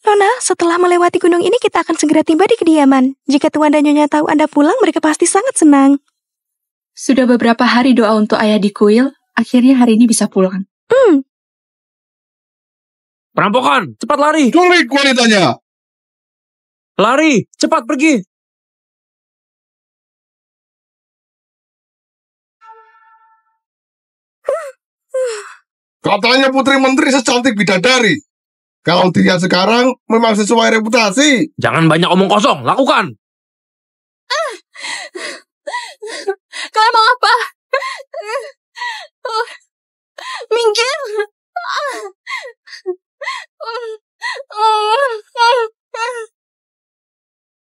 Nona, setelah melewati gunung ini kita akan segera tiba di kediaman. Jika Tuan dan Nyonya tahu Anda pulang, mereka pasti sangat senang. Sudah beberapa hari doa untuk ayah di kuil, akhirnya hari ini bisa pulang. Perampokan, cepat lari! Culik wanitanya! Lari, cepat pergi! Katanya putri menteri secantik bidadari. Kalau dilihat sekarang, memang sesuai reputasi. Jangan banyak omong kosong, lakukan! Kalian mau apa? Minggir!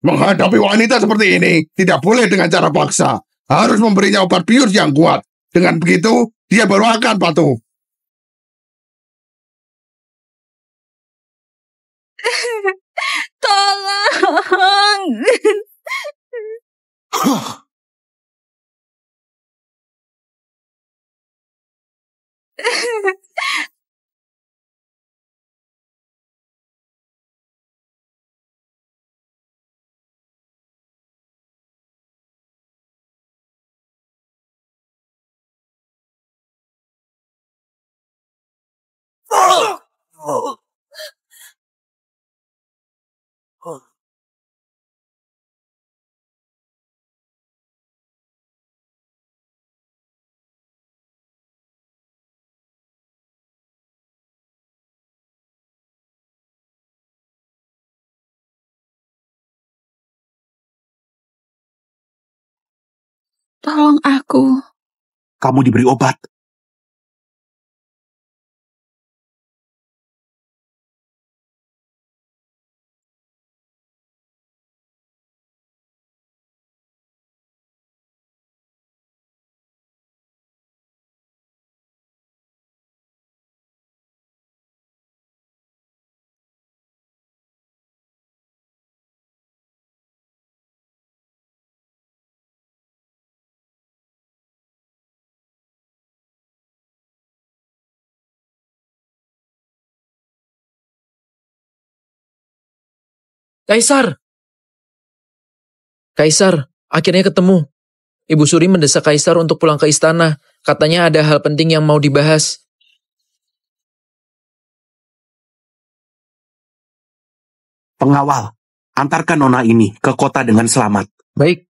Menghadapi wanita seperti ini, tidak boleh dengan cara paksa. Harus memberinya obat bius yang kuat. Dengan begitu, dia baru akan patuh. Tolong! Tolong aku. Kamu diberi obat. Kaisar! Kaisar, akhirnya ketemu. Ibu Suri mendesak Kaisar untuk pulang ke istana. Katanya ada hal penting yang mau dibahas. Pengawal, antarkan nona ini ke kota dengan selamat. Baik.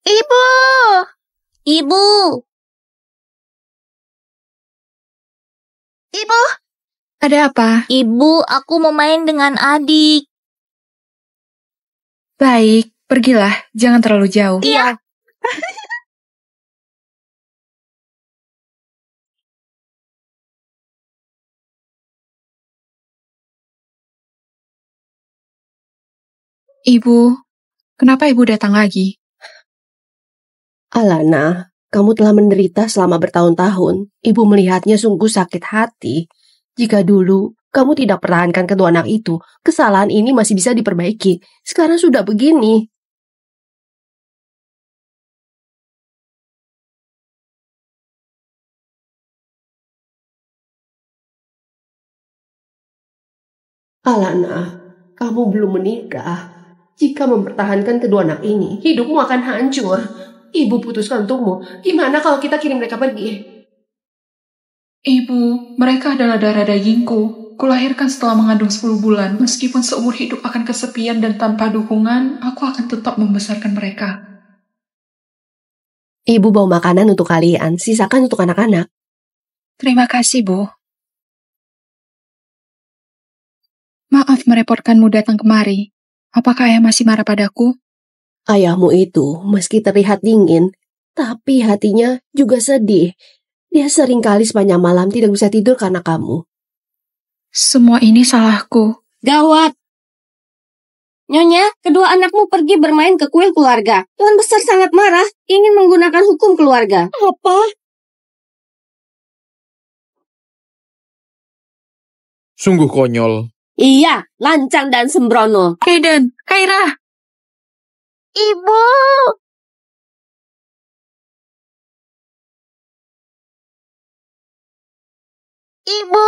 Ibu! Ibu! Ibu! Ada apa? Ibu, aku mau main dengan adik. Baik, pergilah. Jangan terlalu jauh. Iya. Ibu, kenapa ibu datang lagi? Alana, kamu telah menderita selama bertahun-tahun. Ibu melihatnya sungguh sakit hati. Jika dulu kamu tidak pertahankan kedua anak itu, kesalahan ini masih bisa diperbaiki. Sekarang sudah begini. Alana, kamu belum menikah. Jika mempertahankan kedua anak ini, hidupmu akan hancur. Ibu putuskan untukmu. Gimana kalau kita kirim mereka pergi? Ibu, mereka adalah darah dagingku. Kulahirkan setelah mengandung 10 bulan. Meskipun seumur hidup akan kesepian dan tanpa dukungan, aku akan tetap membesarkan mereka. Ibu bawa makanan untuk kalian, sisakan untuk anak-anak. Terima kasih, Bu. Maaf merepotkanmu datang kemari. Apakah ayah masih marah padaku? Ayahmu itu meski terlihat dingin, tapi hatinya juga sedih. Dia seringkali sepanjang malam tidak bisa tidur karena kamu. Semua ini salahku. Gawat! Nyonya, kedua anakmu pergi bermain ke kuil keluarga. Tuan Besar sangat marah, ingin menggunakan hukum keluarga. Apa? Sungguh konyol. Iya, lancang dan sembrono. Kaiden, Kaira. Ibu! Ibu!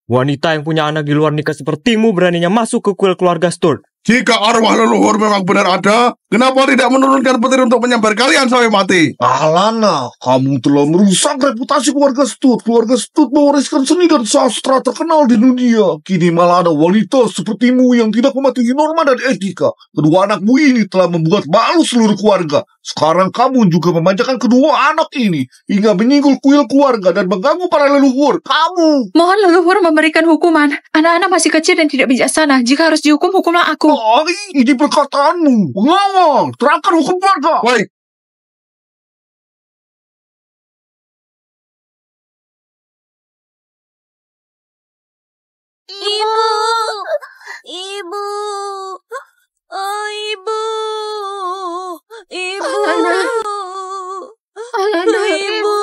Wanita yang punya anak di luar nikah sepertimu beraninya masuk ke kuil keluarga Sturt. Jika arwah leluhur memang benar ada, kenapa tidak menurunkan petir untuk menyambar kalian sampai mati? Alana, kamu telah merusak reputasi keluarga Stut. Keluarga Stut mewariskan seni dan sastra terkenal di dunia. Kini malah ada wanita sepertimu yang tidak mematuhi norma dan etika. Kedua anakmu ini telah membuat malu seluruh keluarga. Sekarang kamu juga memanjakan kedua anak ini hingga menyinggol kuil keluarga dan mengganggu para leluhur. Kamu! Mohon leluhur memberikan hukuman. Anak-anak masih kecil dan tidak bijaksana. Jika harus dihukum, hukumlah aku. Oh, ini perkataanmu. Pengawal, terangkan hukum keluarga. Baik, Ibu! Ibu! Oh, ibu! Ibu! Alana. Alana. Ibu!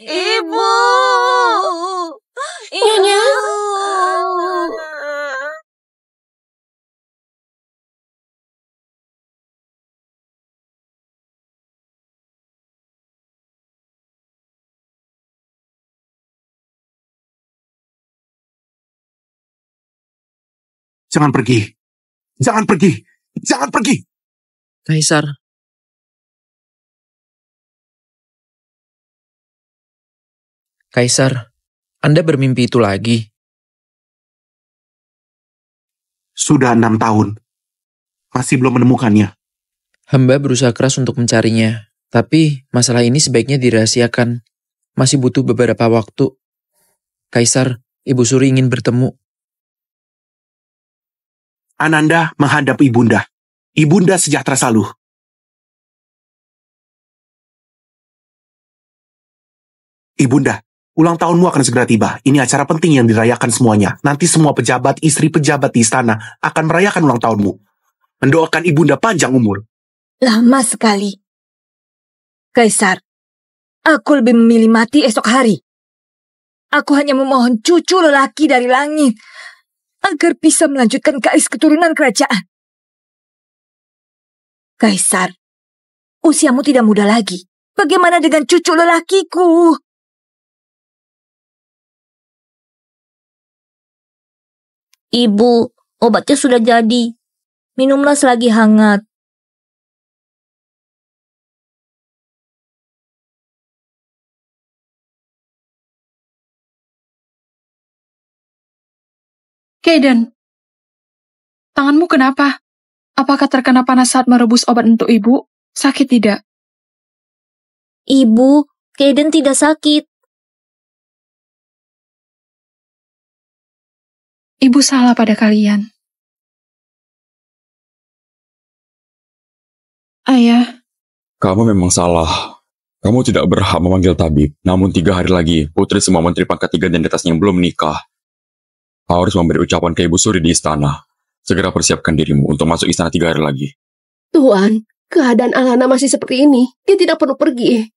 Ibu! Nyonya. Jangan pergi. Jangan pergi. Jangan pergi. Kaisar, Kaisar, Anda bermimpi itu lagi. Sudah 6 tahun. Masih belum menemukannya. Hamba berusaha keras untuk mencarinya, tapi masalah ini sebaiknya dirahasiakan. Masih butuh beberapa waktu. Kaisar, Ibu Suri ingin bertemu. Ananda menghadap ibunda. Ibunda sejahtera selalu. Ibunda, ulang tahunmu akan segera tiba. Ini acara penting yang dirayakan semuanya. Nanti semua pejabat, istri pejabat di istana akan merayakan ulang tahunmu. Mendoakan ibunda panjang umur. Lama sekali. Kaisar, aku lebih memilih mati esok hari. Aku hanya memohon cucu lelaki dari langit agar bisa melanjutkan garis keturunan kerajaan. Kaisar, usiamu tidak muda lagi. Bagaimana dengan cucu lelakiku? Ibu, obatnya sudah jadi. Minumlah selagi hangat. Kaiden, tanganmu kenapa? Apakah terkena panas saat merebus obat untuk ibu? Sakit tidak? Ibu, Kaiden tidak sakit. Ibu salah pada kalian. Ayah, Kamu memang salah. Kamu tidak berhak memanggil tabib. Namun 3 hari lagi, putri semua menteri pangkat 3 dan di atasnya yang belum menikah harus memberi ucapan ke Ibu Suri di istana. Segera persiapkan dirimu untuk masuk istana 3 hari lagi. Tuan, keadaan Alana masih seperti ini. Dia tidak perlu pergi.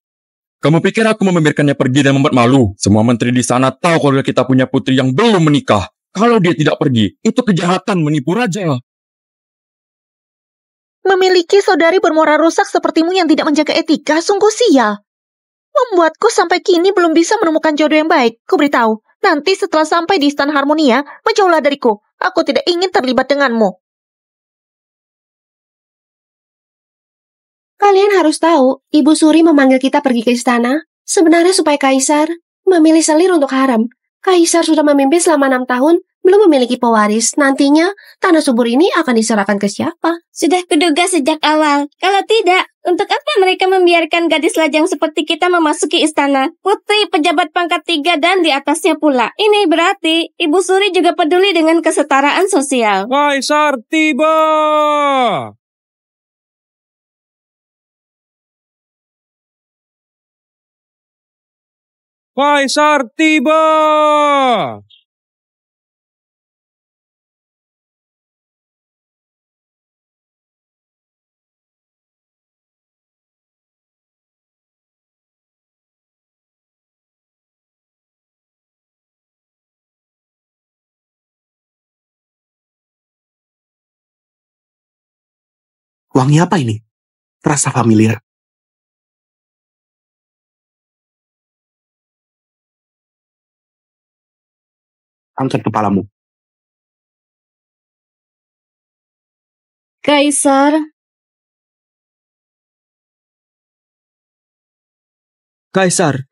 Kamu pikir aku mau membiarkannya pergi dan membuat malu? Semua menteri di sana tahu kalau kita punya putri yang belum menikah. Kalau dia tidak pergi, itu kejahatan menipu raja. Memiliki saudari bermoral rusak sepertimu yang tidak menjaga etika sungguh sial. Membuatku sampai kini belum bisa menemukan jodoh yang baik. Ku beritahu, nanti setelah sampai di Istana Harmonia, menjauhlah dariku. Aku tidak ingin terlibat denganmu. Kalian harus tahu, Ibu Suri memanggil kita pergi ke istana. Sebenarnya supaya Kaisar memilih selir untuk harem. Kaisar sudah memimpin selama 6 tahun, belum memiliki pewaris. Nantinya, tanah subur ini akan diserahkan ke siapa? Sudah kuduga sejak awal. Kalau tidak, untuk apa mereka membiarkan gadis lajang seperti kita memasuki istana? Putri, pejabat pangkat 3 dan di atasnya pula. Ini berarti Ibu Suri juga peduli dengan kesetaraan sosial. Kaisar tiba! Kaisar tiba! Wangi apa ini? Terasa familiar. Angkat kepalamu. Kaisar, Kaisar,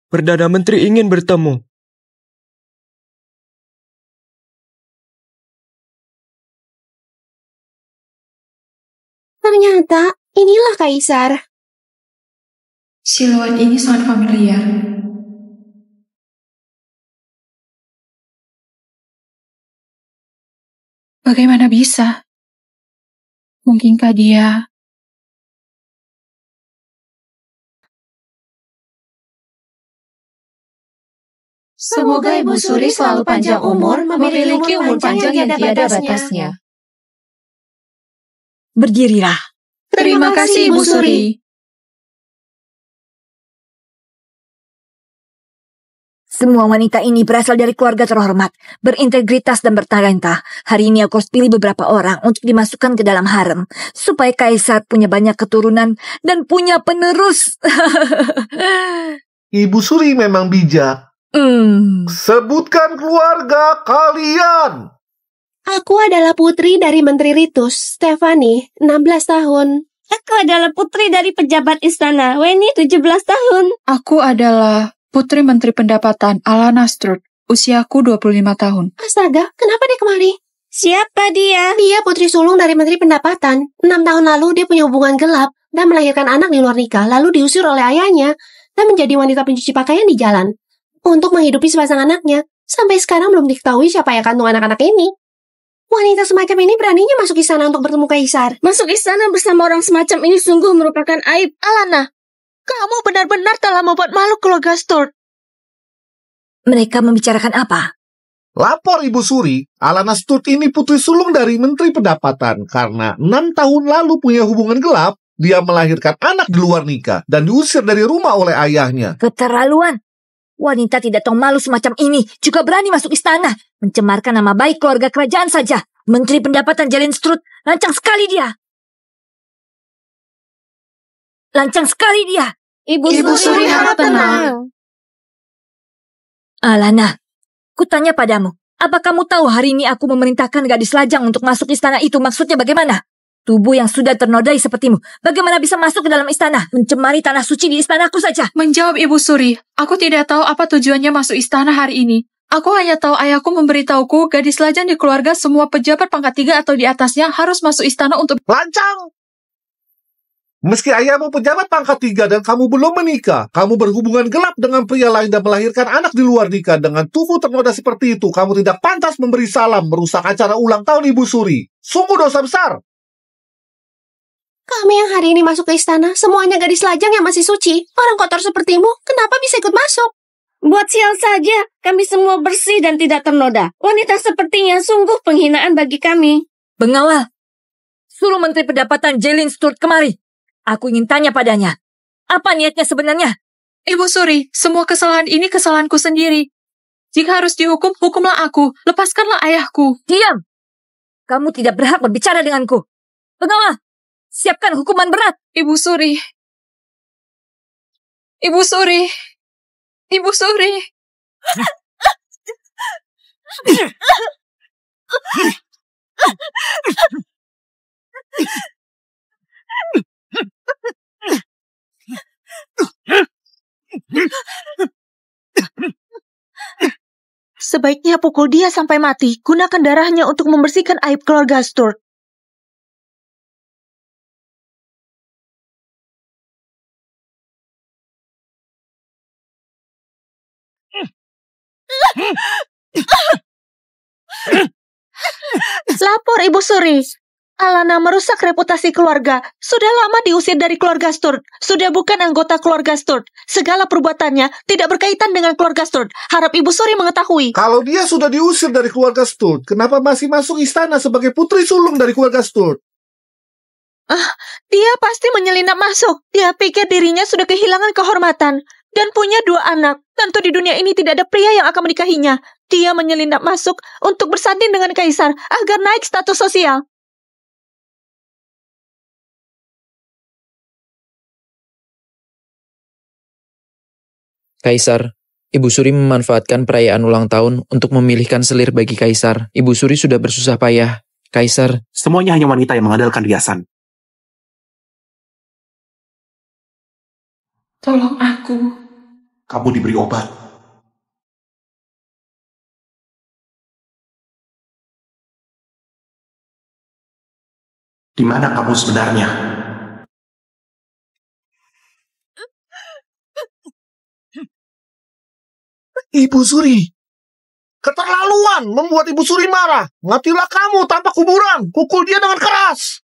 Perdana Menteri ingin bertemu. Ternyata inilah Kaisar. Siluet ini sangat familiar. Bagaimana bisa? Mungkinkah dia... Semoga Ibu Suri selalu panjang umur, memiliki umur panjang yang tiada batasnya. Berdirilah. Terima kasih, Ibu Suri. Semua wanita ini berasal dari keluarga terhormat, berintegritas dan bertalenta. Hari ini aku harus pilih beberapa orang untuk dimasukkan ke dalam harem, supaya Kaisar punya banyak keturunan dan punya penerus. Ibu Suri memang bijak. Sebutkan keluarga kalian. Aku adalah putri dari Menteri Ritus, Stefani, 16 tahun. Aku adalah putri dari pejabat istana, Weni, 17 tahun. Aku adalah Putri Menteri Pendapatan, Alana Sturt. Usiaku 25 tahun. Astaga, kenapa dia kemari? Siapa dia? Dia putri sulung dari Menteri Pendapatan. 6 tahun lalu dia punya hubungan gelap dan melahirkan anak di luar nikah, lalu diusir oleh ayahnya dan menjadi wanita pencuci pakaian di jalan untuk menghidupi sepasang anaknya. Sampai sekarang belum diketahui siapa yang kandung anak-anak ini. Wanita semacam ini beraninya masuk istana untuk bertemu Kaisar. Masuk istana bersama orang semacam ini sungguh merupakan aib. Alana, kamu benar-benar telah membuat malu keluarga Sturt. Mereka membicarakan apa? Lapor Ibu Suri, Alana Sturt ini putri sulung dari Menteri Pendapatan. Karena 6 tahun lalu punya hubungan gelap, dia melahirkan anak di luar nikah dan diusir dari rumah oleh ayahnya. Keterlaluan. Wanita tidak tahu malu semacam ini juga berani masuk istana, mencemarkan nama baik keluarga kerajaan saja. Menteri Pendapatan Jalen Strut, lancang sekali dia. Lancang sekali dia. Ibu Suri harap tenang. Alana, kutanya padamu, apa kamu tahu hari ini aku memerintahkan gadis lajang untuk masuk istana itu? Maksudnya bagaimana? Tubuh yang sudah ternodai sepertimu, bagaimana bisa masuk ke dalam istana, mencemari tanah suci di istanaku saja? Menjawab Ibu Suri, aku tidak tahu apa tujuannya masuk istana hari ini. Aku hanya tahu ayahku memberitahuku gadis lajang di keluarga semua pejabat pangkat 3 atau di atasnya harus masuk istana untuk... Lancang! Meski ayahmu pejabat pangkat 3 dan kamu belum menikah, kamu berhubungan gelap dengan pria lain dan melahirkan anak di luar nikah dengan tubuh ternoda seperti itu, kamu tidak pantas memberi salam merusak acara ulang tahun Ibu Suri. Sungguh dosa besar. Kami yang hari ini masuk ke istana, semuanya gadis lajang yang masih suci. Orang kotor sepertimu, kenapa bisa ikut masuk? Buat sial saja, kami semua bersih dan tidak ternoda. Wanita sepertinya sungguh penghinaan bagi kami. Pengawal, suruh Menteri Pendapatan Jalen Sturt kemari. Aku ingin tanya padanya, apa niatnya sebenarnya? Ibu Suri, semua kesalahan ini kesalahanku sendiri. Jika harus dihukum, hukumlah aku. Lepaskanlah ayahku. Diam! Kamu tidak berhak berbicara denganku. Pengawal, siapkan hukuman berat. Ibu Suri. Ibu Suri. Ibu Suri. Sebaiknya pukul dia sampai mati. Gunakan darahnya untuk membersihkan aib keluarga Sturt. Lapor Ibu Suri. Alana merusak reputasi keluarga. Sudah lama diusir dari keluarga Sturt. Sudah bukan anggota keluarga Sturt. Segala perbuatannya tidak berkaitan dengan keluarga Sturt. Harap Ibu Suri mengetahui. Kalau dia sudah diusir dari keluarga Sturt, kenapa masih masuk istana sebagai putri sulung dari keluarga Sturt? Dia pasti menyelinap masuk. Dia pikir dirinya sudah kehilangan kehormatan. Dan punya 2 anak. Tentu di dunia ini tidak ada pria yang akan menikahinya. Dia menyelinap masuk untuk bersanding dengan Kaisar agar naik status sosial. Kaisar, Ibu Suri memanfaatkan perayaan ulang tahun untuk memilihkan selir bagi Kaisar. Ibu Suri sudah bersusah payah. Kaisar, Semuanya hanya wanita yang mengandalkan riasan. Tolong aku. Kamu diberi obat. Di mana kamu sebenarnya? Ibu Suri. Keterlaluan membuat Ibu Suri marah. Matilah kamu tanpa kuburan. Pukul dia dengan keras.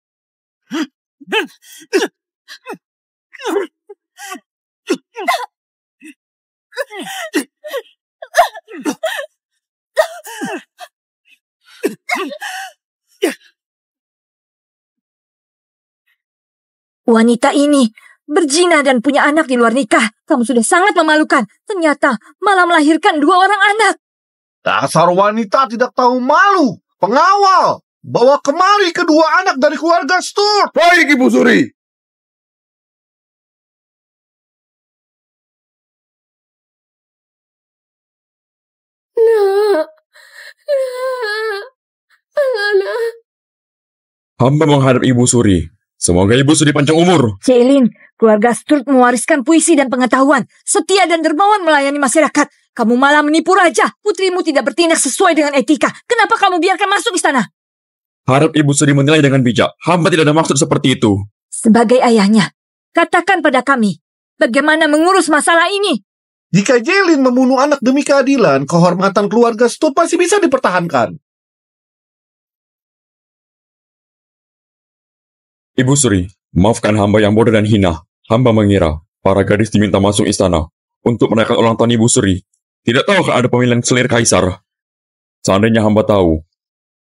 Wanita ini berzina dan punya anak di luar nikah. Kamu sudah sangat memalukan. Ternyata malah melahirkan 2 orang anak. Dasar wanita tidak tahu malu. Pengawal. Bawa kemari kedua anak dari keluarga Sturt. Baik, Ibu Suri. Hamba menghadap Ibu Suri. Semoga Ibu Suri panjang umur. Ceilin, keluarga Sturt mewariskan puisi dan pengetahuan. Setia dan dermawan melayani masyarakat. Kamu malah menipu raja. Putrimu tidak bertindak sesuai dengan etika. Kenapa kamu biarkan masuk istana? Harap Ibu Suri menilai dengan bijak. Hamba tidak ada maksud seperti itu. Sebagai ayahnya, katakan pada kami, bagaimana mengurus masalah ini? Jika Jelin membunuh anak demi keadilan, kehormatan keluarga Sturt masih bisa dipertahankan. Ibu Suri, maafkan hamba yang bodoh dan hina. Hamba mengira para gadis diminta masuk istana untuk merayakan ulang tahun Ibu Suri. Tidak tahu ada pemilihan selir kaisar. Seandainya hamba tahu,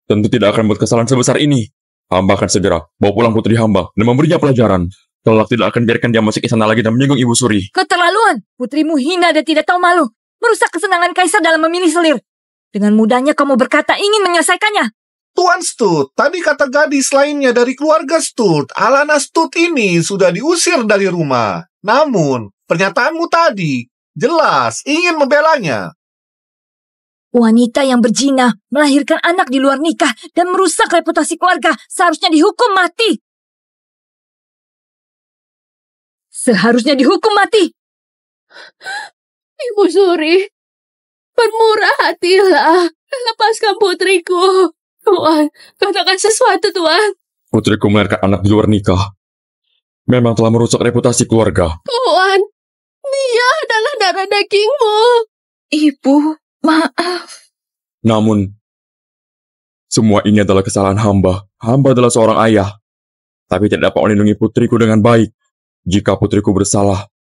tentu tidak akan buat kesalahan sebesar ini. Hamba akan segera bawa pulang putri hamba dan memberinya pelajaran. Kelak tidak akan biarkan dia masuk istana lagi dan menyinggung Ibu Suri. Keterlaluan! Putrimu hina dan tidak tahu malu. Merusak kesenangan kaisar dalam memilih selir. Dengan mudahnya kamu berkata ingin menyelesaikannya. Tuan Sturt, tadi kata gadis lainnya dari keluarga Sturt, Alana Sturt ini sudah diusir dari rumah. Namun, pernyataanmu tadi jelas ingin membelanya. Wanita yang berzina, melahirkan anak di luar nikah, dan merusak reputasi keluarga seharusnya dihukum mati. Seharusnya dihukum mati. Ibu Suri, bermurah hatilah. Lepaskan putriku. Tuan, katakan sesuatu, Tuan. Putriku melahirkan anak di luar nikah. Memang telah merusak reputasi keluarga. Tuan, dia adalah darah dagingmu. Ibu, maaf. Namun, semua ini adalah kesalahan hamba. Hamba adalah seorang ayah. Tapi tidak dapat melindungi putriku dengan baik. Jika putriku bersalah,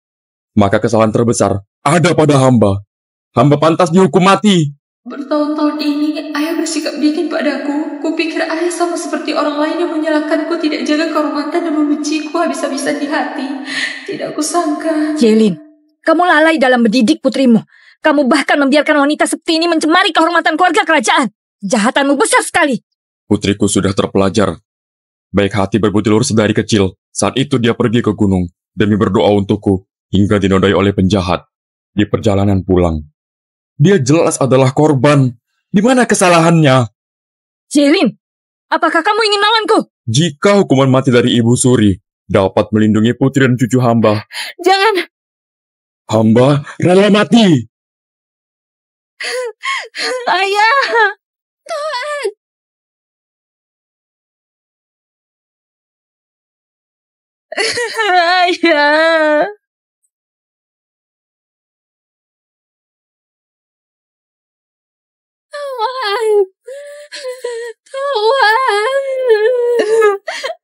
maka kesalahan terbesar ada pada hamba. Hamba pantas dihukum mati. Bertahun-tahun ini, ayah bersikap dingin padaku. Kupikir ayah sama seperti orang lain yang menyalahkanku, tidak jaga kehormatan dan membenciku habis-habisan di hati. Tidak kusangka. Jelin, kamu lalai dalam mendidik putrimu. Kamu bahkan membiarkan wanita seperti ini mencemari kehormatan keluarga kerajaan. Jahatanmu besar sekali. Putriku sudah terpelajar. Baik hati berbudi lurus dari kecil. Saat itu dia pergi ke gunung demi berdoa untukku hingga dinodai oleh penjahat. Di perjalanan pulang, dia jelas adalah korban. Di mana kesalahannya? Jelin, apakah kamu ingin melawanku? Jika hukuman mati dari Ibu Suri dapat melindungi putri dan cucu hamba, Jangan. hamba rela mati. Ayah, Tuhan. Ayah. Tuhan. Tuhan.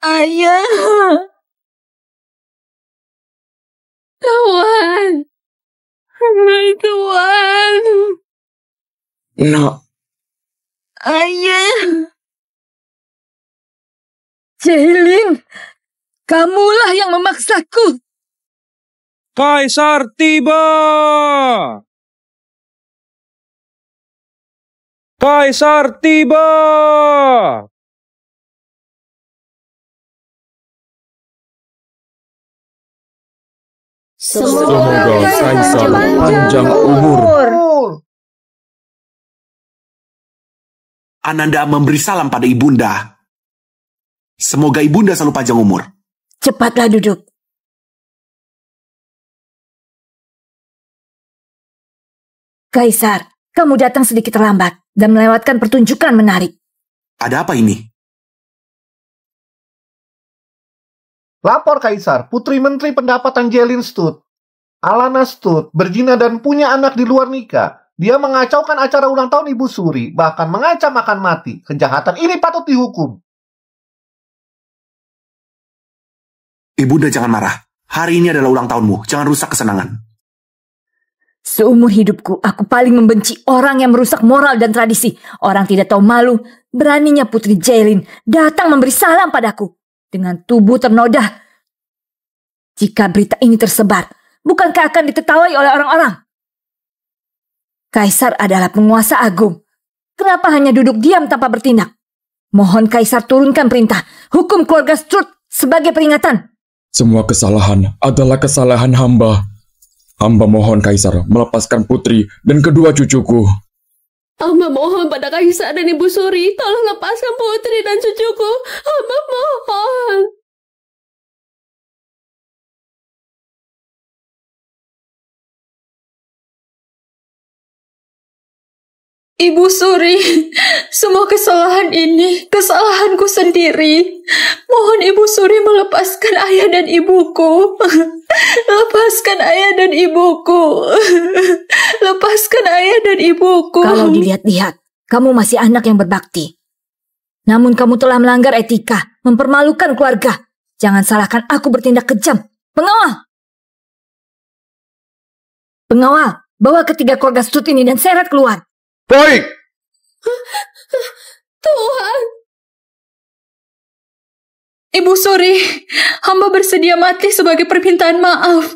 Ayah. Tuhan. Hai Tuhan. Nak. Ayah. Jelin, kamulah yang memaksaku. Kaisar tiba! Kaisar tiba! Semoga Kaisar panjang umur. Ananda memberi salam pada Ibunda. Semoga Ibunda selalu panjang umur. Cepatlah duduk. Kaisar, kamu datang sedikit terlambat dan melewatkan pertunjukan menarik. Ada apa ini? Lapor Kaisar, Putri Menteri Pendapatan Jelin Stud, Alana Stud, berzina dan punya anak di luar nikah. Dia mengacaukan acara ulang tahun Ibu Suri, bahkan mengancam akan mati. Kejahatan ini patut dihukum. Ibunda jangan marah. Hari ini adalah ulang tahunmu. Jangan rusak kesenangan. Seumur hidupku, aku paling membenci orang yang merusak moral dan tradisi. Orang tidak tahu malu, beraninya Putri Jailin datang memberi salam padaku. Dengan tubuh ternoda. Jika berita ini tersebar, bukankah akan ditertawai oleh orang-orang? Kaisar adalah penguasa agung. Kenapa hanya duduk diam tanpa bertindak? Mohon Kaisar turunkan perintah hukum keluarga Strut sebagai peringatan. Semua kesalahan adalah kesalahan hamba. Hamba mohon Kaisar melepaskan putri dan kedua cucuku. Hamba mohon pada Kaisar dan Ibu Suri, tolong lepaskan putri dan cucuku. Hamba mohon. Ibu Suri, semua kesalahan ini kesalahanku sendiri. Mohon Ibu Suri melepaskan ayah dan ibuku. Lepaskan ayah dan ibuku. Lepaskan ayah dan ibuku. Kalau dilihat-lihat, kamu masih anak yang berbakti. Namun kamu telah melanggar etika, mempermalukan keluarga. Jangan salahkan aku bertindak kejam. Pengawal! Pengawal, bawa ketiga keluarga Stut ini dan seret keluar. Baik. Tuhan. Ibu Suri, hamba bersedia mati sebagai permintaan maaf.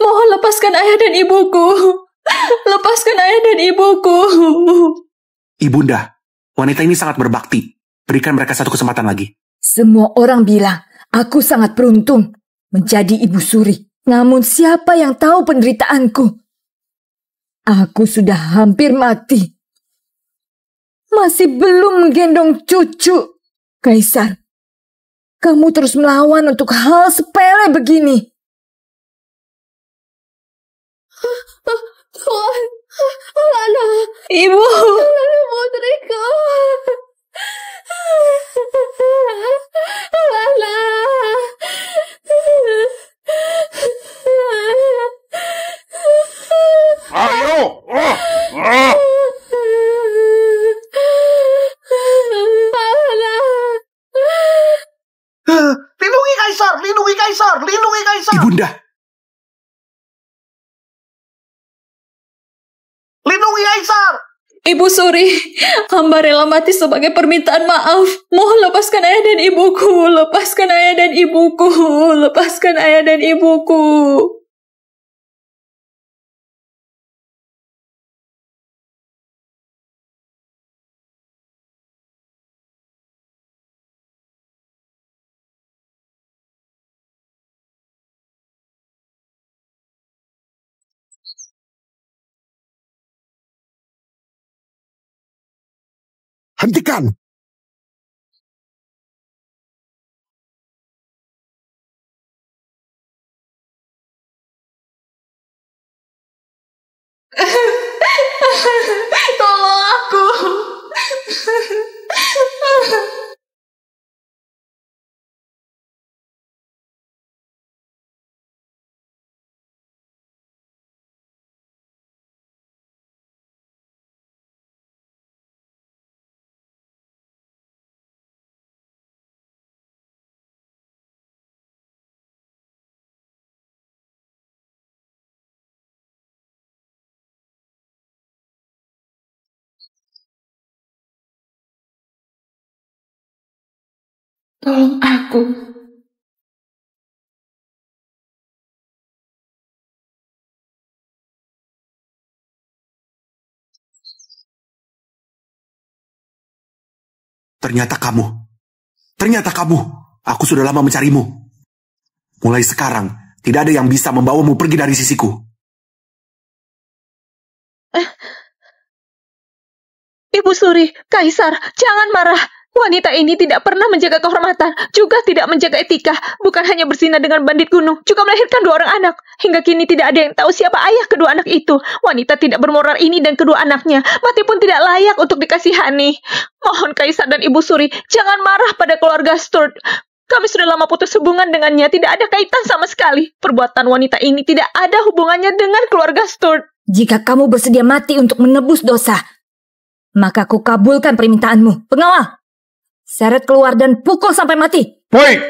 Mohon lepaskan ayah dan ibuku. Lepaskan ayah dan ibuku. Ibunda, wanita ini sangat berbakti. Berikan mereka satu kesempatan lagi. Semua orang bilang, aku sangat beruntung menjadi Ibu Suri. Namun siapa yang tahu penderitaanku? Aku sudah hampir mati. Masih belum menggendong cucu. Kaisar, kamu terus melawan untuk hal sepele begini. Tuhan, Alana, Ibu, Alana putriku. Alana. Ayo. Lindungi Kaisar, lindungi Kaisar, lindungi Kaisar. Ibunda. Lindungi Kaisar. Ibu Suri, hamba rela mati sebagai permintaan maaf. Mohon lepaskan ayah dan ibuku. Lepaskan ayah dan ibuku. Lepaskan ayah dan ibuku. Hentikan. Tolong aku. Tolong aku. Ternyata kamu. Aku sudah lama mencarimu. Mulai sekarang, Tidak ada yang bisa membawamu pergi dari sisiku. Ibu Suri, Kaisar, jangan marah. Wanita ini tidak pernah menjaga kehormatan, juga tidak menjaga etika. Bukan hanya berzina dengan bandit gunung, juga melahirkan 2 orang anak. Hingga kini tidak ada yang tahu siapa ayah kedua anak itu. Wanita tidak bermoral ini dan kedua anaknya, mati pun tidak layak untuk dikasihani. Mohon Kaisar dan Ibu Suri, jangan marah pada keluarga Sturt. Kami sudah lama putus hubungan dengannya, tidak ada kaitan sama sekali. Perbuatan wanita ini tidak ada hubungannya dengan keluarga Sturt. Jika kamu bersedia mati untuk menebus dosa, maka aku kabulkan permintaanmu. Pengawal, seret keluar dan pukul sampai mati. Baik.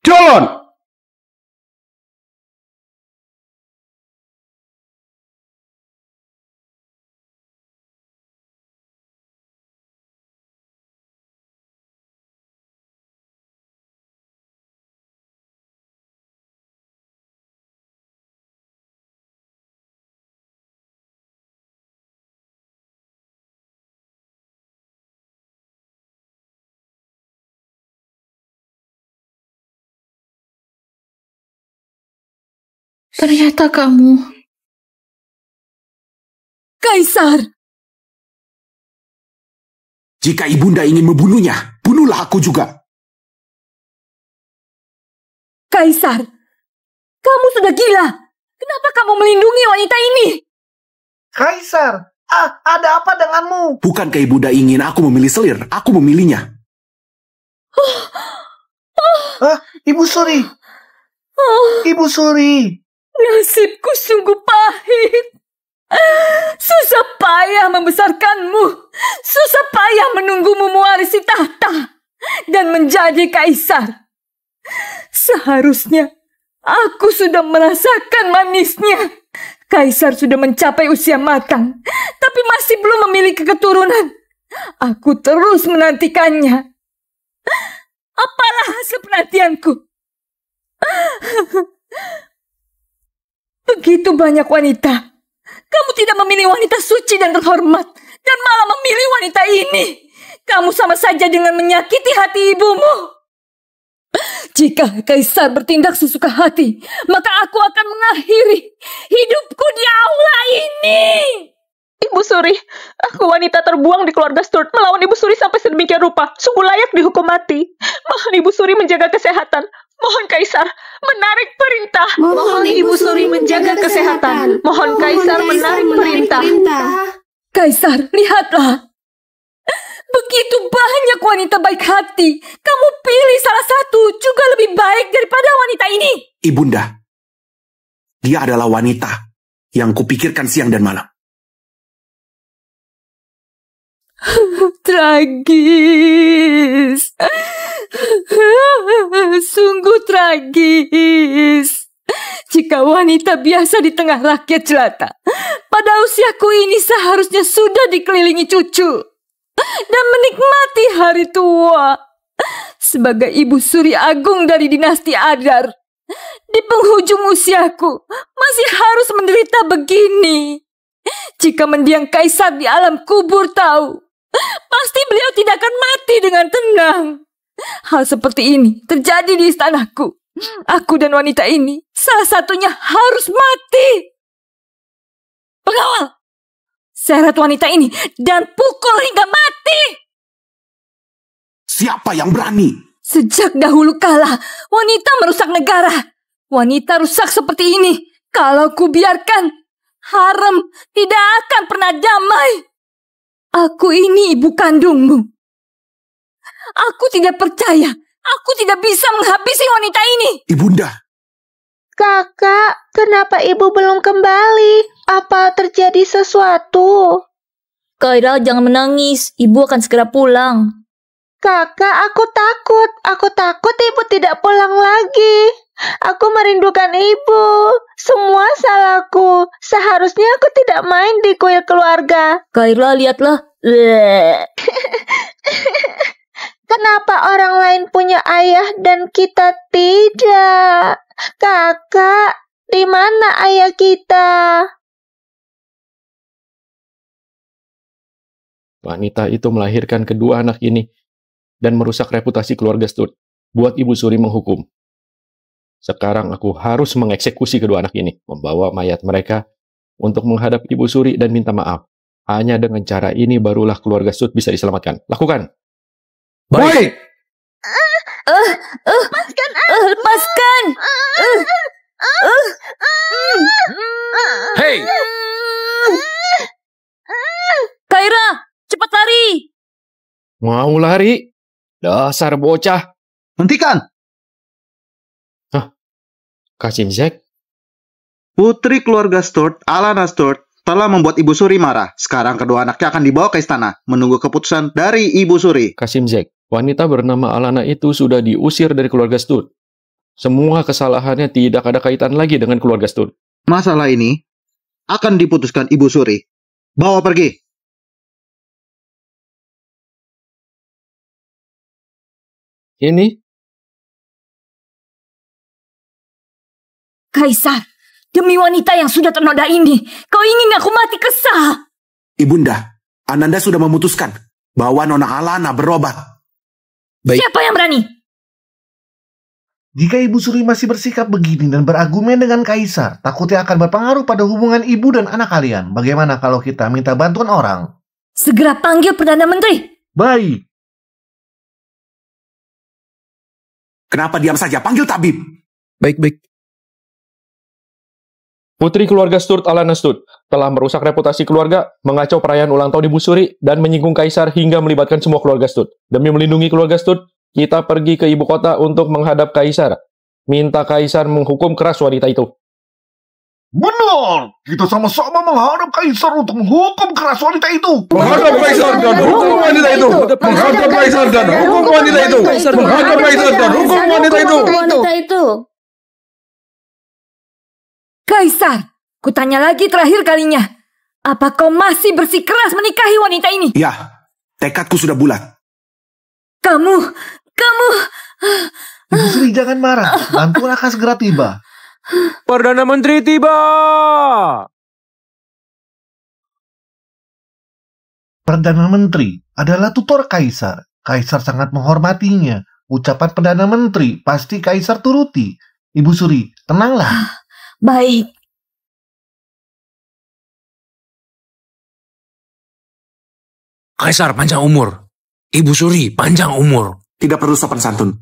Jalan. Ternyata kamu. Kaisar! Jika ibunda ingin membunuhnya, bunuhlah aku juga. Kaisar! Kamu sudah gila! Kenapa kamu melindungi wanita ini? Kaisar! Ada apa denganmu? Bukankah ibunda ingin aku memilih selir? Aku memilihnya. Ibu Suri! Ibu Suri! Nasibku sungguh pahit. Susah payah membesarkanmu. Susah payah menunggumu mewarisi tahta dan menjadi kaisar. Seharusnya aku sudah merasakan manisnya. Kaisar sudah mencapai usia matang, tapi masih belum memiliki keturunan. Aku terus menantikannya. Apalah hasil penantianku? Begitu banyak wanita. Kamu tidak memilih wanita suci dan terhormat, dan malah memilih wanita ini. Kamu sama saja dengan menyakiti hati ibumu. Jika Kaisar bertindak sesuka hati, maka aku akan mengakhiri hidupku di aula ini. Ibu Suri, aku wanita terbuang di keluarga Sturt. Melawan Ibu Suri sampai sedemikian rupa, sungguh layak dihukum mati. Mohon Ibu Suri menjaga kesehatan. Mohon Kaisar menarik perintah. Mohon Ibu Suri menjaga kesehatan. Mohon Kaisar menarik perintah. Kaisar, lihatlah. Begitu banyak wanita baik hati. Kamu pilih salah satu juga lebih baik daripada wanita ini. Ibunda, dia adalah wanita yang kupikirkan siang dan malam. Tragis. Sungguh tragis. Jika wanita biasa di tengah rakyat jelata, pada usiaku ini seharusnya sudah dikelilingi cucu dan menikmati hari tua. Sebagai ibu suri agung dari dinasti Adar, di penghujung usiaku masih harus menderita begini. Jika mendiang Kaisar di alam kubur tahu, pasti beliau tidak akan mati dengan tenang. Hal seperti ini terjadi di istanaku. Aku dan wanita ini salah satunya harus mati. Pengawal, seret wanita ini dan pukul hingga mati. Siapa yang berani? Sejak dahulu kala, wanita merusak negara. Wanita rusak seperti ini, kalau kubiarkan, harem tidak akan pernah damai. Aku ini ibu kandungmu. Aku tidak percaya. Aku tidak bisa menghabisi wanita ini. Ibunda. Kakak, kenapa ibu belum kembali? Apa terjadi sesuatu? Kaira, jangan menangis. Ibu akan segera pulang. Kakak, aku takut. Aku takut ibu tidak pulang lagi. Aku merindukan ibu. Semua salahku. Seharusnya aku tidak main di kuil keluarga. Kaira, lihatlah. Kenapa orang lain punya ayah dan kita tidak? Kakak, di mana ayah kita? Wanita itu melahirkan kedua anak ini dan merusak reputasi keluarga Sturt. buat Ibu Suri menghukum. Sekarang aku harus mengeksekusi kedua anak ini, membawa mayat mereka untuk menghadap Ibu Suri dan minta maaf. Hanya dengan cara ini barulah keluarga Stut bisa diselamatkan. Lakukan. Baik. Lepaskan aku. Lepaskan. Hei! Kaira, cepat lari. Mau lari? Dasar bocah. Hentikan. Kasim Zek? Putri keluarga Sturt, Alana Sturt, telah membuat Ibu Suri marah. Sekarang kedua anaknya akan dibawa ke istana, menunggu keputusan dari Ibu Suri. Kasim Zek, wanita bernama Alana itu sudah diusir dari keluarga Sturt. Semua kesalahannya tidak ada kaitan lagi dengan keluarga Sturt. Masalah ini akan diputuskan Ibu Suri. Bawa pergi. Ini? Kaisar, demi wanita yang sudah ternoda ini, kau ingin aku mati kesal? Ibunda, Ananda sudah memutuskan bahwa Nona Alana berubah. Baik. Siapa yang berani? Jika Ibu Suri masih bersikap begini dan berargumen dengan Kaisar, takutnya akan berpengaruh pada hubungan ibu dan anak kalian. Bagaimana kalau kita minta bantuan orang? Segera panggil Perdana Menteri. Baik. Kenapa diam saja? Panggil tabib. Baik. Putri keluarga Sturt, Alana Sturt, telah merusak reputasi keluarga, mengacau perayaan ulang tahun Ibu Suri, dan menyinggung Kaisar hingga melibatkan semua keluarga Sturt. Demi melindungi keluarga Sturt, kita pergi ke ibu kota untuk menghadap Kaisar. Minta Kaisar menghukum keras wanita itu. Benar, kita sama-sama menghadap Kaisar untuk menghukum keras wanita itu. Menghadap Kaisar dan hukum wanita itu. Menghadap Kaisar dan hukum wanita itu. Menghadap Kaisar dan hukum wanita itu. Kaisar, kutanya lagi terakhir kalinya. Apa kau masih bersikeras menikahi wanita ini? Ya, tekadku sudah bulat. Kamu... Ibu Suri jangan marah, bantuan akan segera tiba. Perdana Menteri tiba! Perdana Menteri adalah tutor Kaisar. Kaisar sangat menghormatinya. Ucapan Perdana Menteri pasti Kaisar turuti. Ibu Suri, tenanglah. Baik. Kaisar panjang umur. Ibu Suri panjang umur. Tidak perlu sopan santun.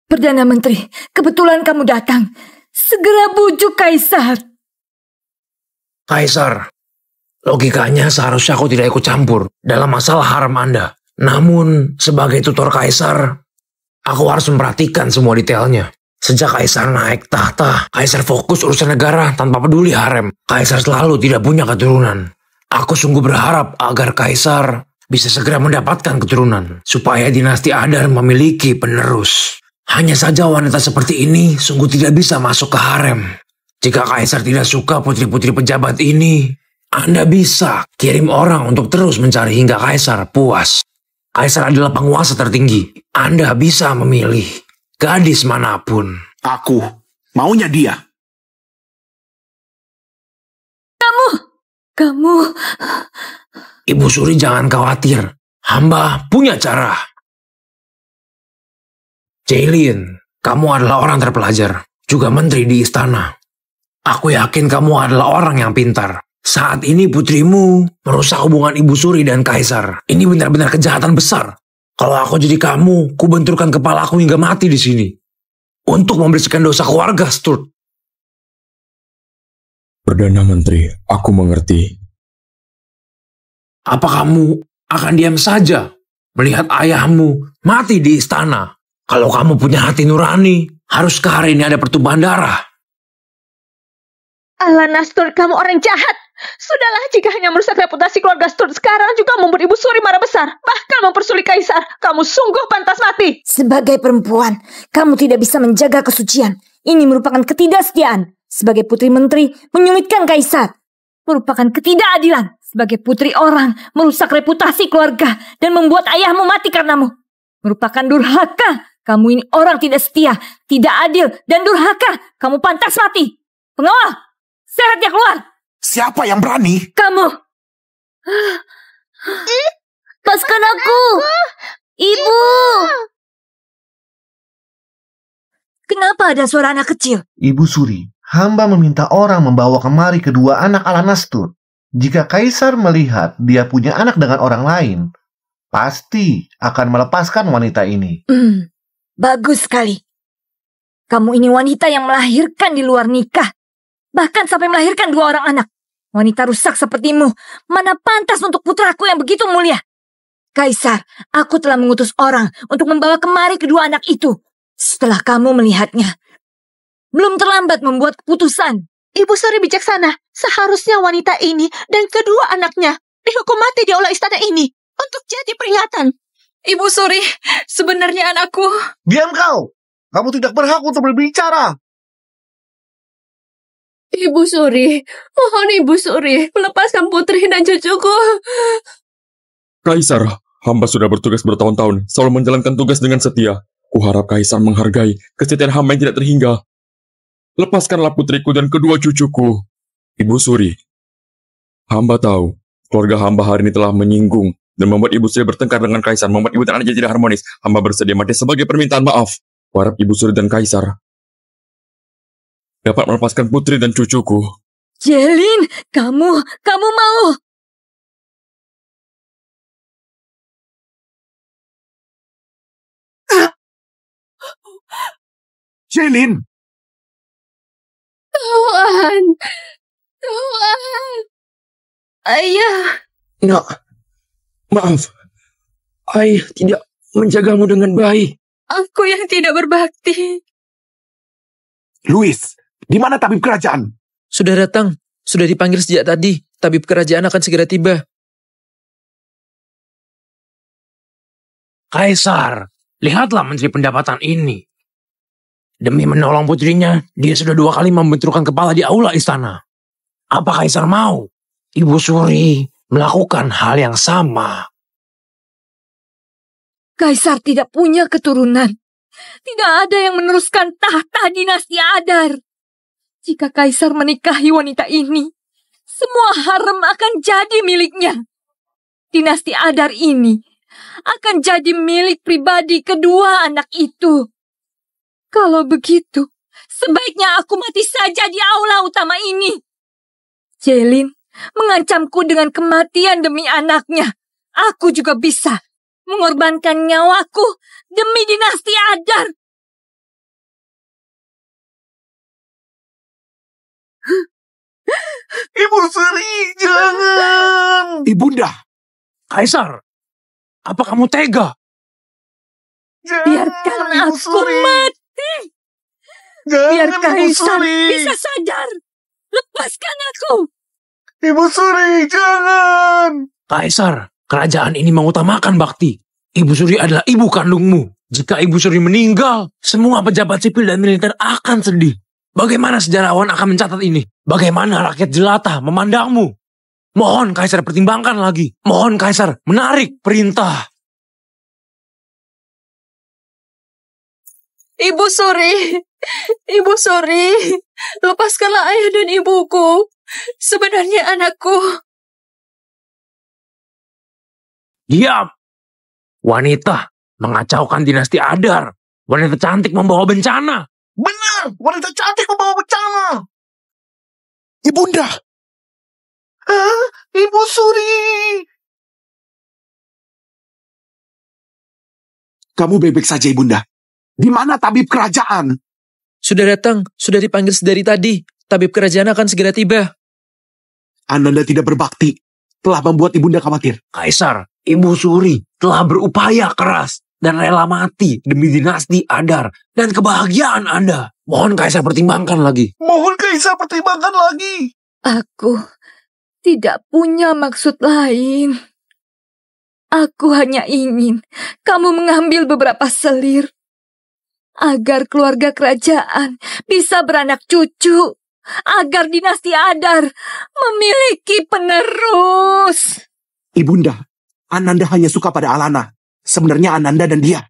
Perdana Menteri, kebetulan kamu datang. Segera bujuk Kaisar. Kaisar, logikanya seharusnya aku tidak ikut campur dalam masalah haram Anda. Namun, sebagai tutor Kaisar, aku harus memperhatikan semua detailnya. Sejak Kaisar naik tahta, Kaisar fokus urusan negara tanpa peduli harem. Kaisar selalu tidak punya keturunan. Aku sungguh berharap agar Kaisar bisa segera mendapatkan keturunan, supaya dinasti Adar memiliki penerus. Hanya saja wanita seperti ini sungguh tidak bisa masuk ke harem. Jika Kaisar tidak suka putri-putri pejabat ini, Anda bisa kirim orang untuk terus mencari hingga Kaisar puas. Kaisar adalah penguasa tertinggi. Anda bisa memilih gadis manapun. Aku maunya dia. Kamu... Ibu Suri jangan khawatir. Hamba punya cara. Jaylin, kamu adalah orang terpelajar. Juga menteri di istana. Aku yakin kamu adalah orang yang pintar. Saat ini putrimu merusak hubungan Ibu Suri dan Kaisar. Ini benar-benar kejahatan besar. Kalau aku jadi kamu, ku benturkan kepalaku hingga mati di sini. Untuk membersihkan dosa keluarga Sturt. Perdana Menteri, aku mengerti. Apa kamu akan diam saja melihat ayahmu mati di istana? Kalau kamu punya hati nurani, haruskah hari ini ada pertumpahan darah? Alana Sturt, kamu orang jahat. Sudahlah, jika hanya merusak reputasi keluarga Sturt, sekarang juga membuat Ibu Suri marah besar. Bahkan mempersulit Kaisar. Kamu sungguh pantas mati. Sebagai perempuan, kamu tidak bisa menjaga kesucian. Ini merupakan ketidaksetiaan. Sebagai putri menteri, menyulitkan Kaisar. Merupakan ketidakadilan. Sebagai putri orang, merusak reputasi keluarga dan membuat ayahmu mati karenamu. Merupakan durhaka. Kamu ini orang tidak setia, tidak adil, dan durhaka. Kamu pantas mati. Pengawal, sehat ya keluar. Siapa yang berani? Kamu. Lepaskan aku. Ibu. Kenapa ada suara anak kecil? Ibu Suri, hamba meminta orang membawa kemari kedua anak Alana Stud. Jika Kaisar melihat dia punya anak dengan orang lain, pasti akan melepaskan wanita ini. Bagus sekali. Kamu ini wanita yang melahirkan di luar nikah. Bahkan sampai melahirkan 2 orang anak. Wanita rusak sepertimu, mana pantas untuk putraku yang begitu mulia. Kaisar, aku telah mengutus orang untuk membawa kemari kedua anak itu. Setelah kamu melihatnya, belum terlambat membuat keputusan. Ibu Suri bijaksana. Seharusnya wanita ini dan kedua anaknya dihukum mati di aula istana ini untuk jadi peringatan. Ibu Suri, sebenarnya anakku... Diam kau! Kamu tidak berhak untuk berbicara. Ibu Suri, mohon Ibu Suri, melepaskan putri dan cucuku. Kaisar, hamba sudah bertugas bertahun-tahun, selalu menjalankan tugas dengan setia. Kuharap Kaisar menghargai kesetiaan hamba yang tidak terhingga. Lepaskanlah putriku dan kedua cucuku. Ibu Suri, hamba tahu, keluarga hamba hari ini telah menyinggung dan membuat Ibu Suri bertengkar dengan Kaisar, membuat ibu dan anaknya tidak harmonis. Hamba bersedia mati sebagai permintaan maaf. Kuharap Ibu Suri dan Kaisar dapat melepaskan putri dan cucuku. Jelin, kamu mau? Jelin! Tuhan! Ayah! Nak, maaf. Ayah tidak menjagamu dengan baik. Aku yang tidak berbakti. Louis, di mana tabib kerajaan? Sudah datang. Sudah dipanggil sejak tadi. Tabib kerajaan akan segera tiba. Kaisar, lihatlah menteri pendapatan ini. Demi menolong putrinya, dia sudah 2 kali membenturkan kepala di aula istana. Apa Kaisar mau Ibu Suri melakukan hal yang sama? Kaisar tidak punya keturunan. Tidak ada yang meneruskan tahta dinasti Adar. Jika Kaisar menikahi wanita ini, semua harem akan jadi miliknya. Dinasti Adar ini akan jadi milik pribadi kedua anak itu. Kalau begitu, sebaiknya aku mati saja di aula utama ini. Jelin mengancamku dengan kematian demi anaknya. Aku juga bisa mengorbankan nyawaku demi dinasti Adar. Ibu Suri, jangan! Ibunda, Kaisar, apa kamu tega? Biarkan aku mati. Biar Kaisar bisa sadar. Lepaskan aku. Ibu Suri, jangan! Kaisar, kerajaan ini mengutamakan bakti. Ibu Suri adalah ibu kandungmu. Jika Ibu Suri meninggal, semua pejabat sipil dan militer akan sedih. Bagaimana sejarawan akan mencatat ini? Bagaimana rakyat jelata memandangmu? Mohon Kaisar pertimbangkan lagi. Mohon Kaisar menarik perintah. Ibu Suri, lepaskanlah ayah dan ibuku. Sebenarnya anakku. Diam. Wanita mengacaukan dinasti Adar. Wanita cantik membawa bencana. Benar, wanita cantik membawa bencana. Ibunda. Hah? Ibu Suri. Kamu baik-baik saja, Ibunda. Di mana tabib kerajaan? Sudah datang, sudah dipanggil sedari tadi. Tabib kerajaan akan segera tiba. Ananda tidak berbakti, telah membuat Ibunda khawatir. Kaisar, Ibu Suri telah berupaya keras dan rela mati demi dinasti Adar dan kebahagiaan Anda. Mohon Kaisar pertimbangkan lagi. Mohon Kaisar pertimbangkan lagi. Aku tidak punya maksud lain. Aku hanya ingin kamu mengambil beberapa selir agar keluarga kerajaan bisa beranak cucu, agar dinasti Adar memiliki penerus. Ibunda, Ananda hanya suka pada Alana. Sebenarnya Ananda dan dia.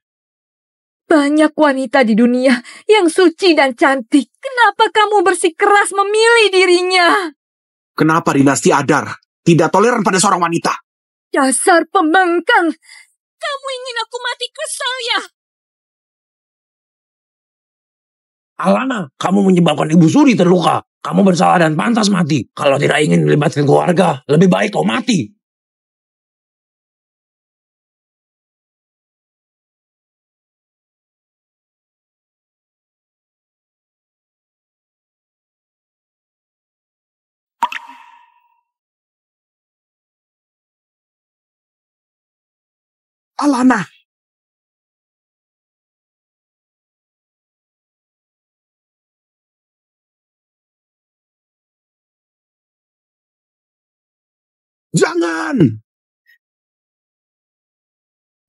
Banyak wanita di dunia yang suci dan cantik. Kenapa kamu bersikeras memilih dirinya? Kenapa dinasti Adar tidak toleran pada seorang wanita? Dasar pembangkang. Kamu ingin aku mati kesal ya? Alana, kamu menyebabkan Ibu Suri terluka. Kamu bersalah dan pantas mati. Kalau tidak ingin melibatkan keluarga, lebih baik kau mati. Alana. Jangan.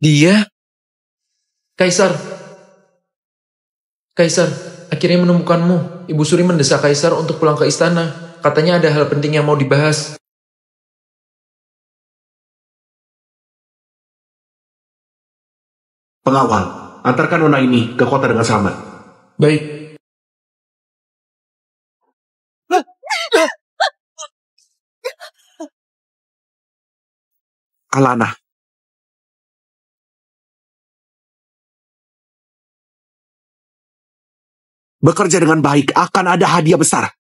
Dia? Kaisar. Kaisar, akhirnya menemukanmu. Ibu Suri mendesak Kaisar untuk pulang ke istana. Katanya ada hal penting yang mau dibahas. Pengawal, antarkan nona ini ke kota dengan selamat. Baik. Alana. Bekerja dengan baik, akan ada hadiah besar.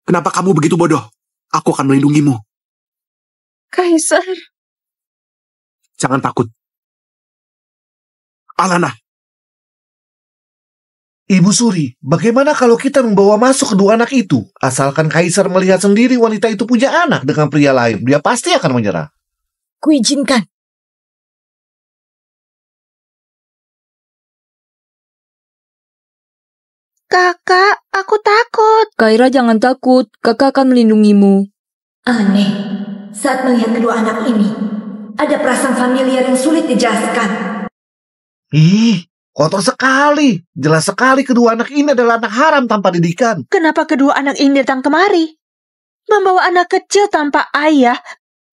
Kenapa kamu begitu bodoh? Aku akan melindungimu. Kaisar. Jangan takut. Alana. Ibu Suri, bagaimana kalau kita membawa masuk kedua anak itu? Asalkan Kaisar melihat sendiri wanita itu punya anak dengan pria lain, dia pasti akan menyerah. Kuizinkan. Kakak, aku takut. Kaira, jangan takut. Kakak akan melindungimu. Aneh, saat melihat kedua anak ini, ada perasaan familiar yang sulit dijelaskan. Ih, kotor sekali. Jelas sekali kedua anak ini adalah anak haram tanpa didikan. Kenapa kedua anak ini datang kemari? Membawa anak kecil tanpa ayah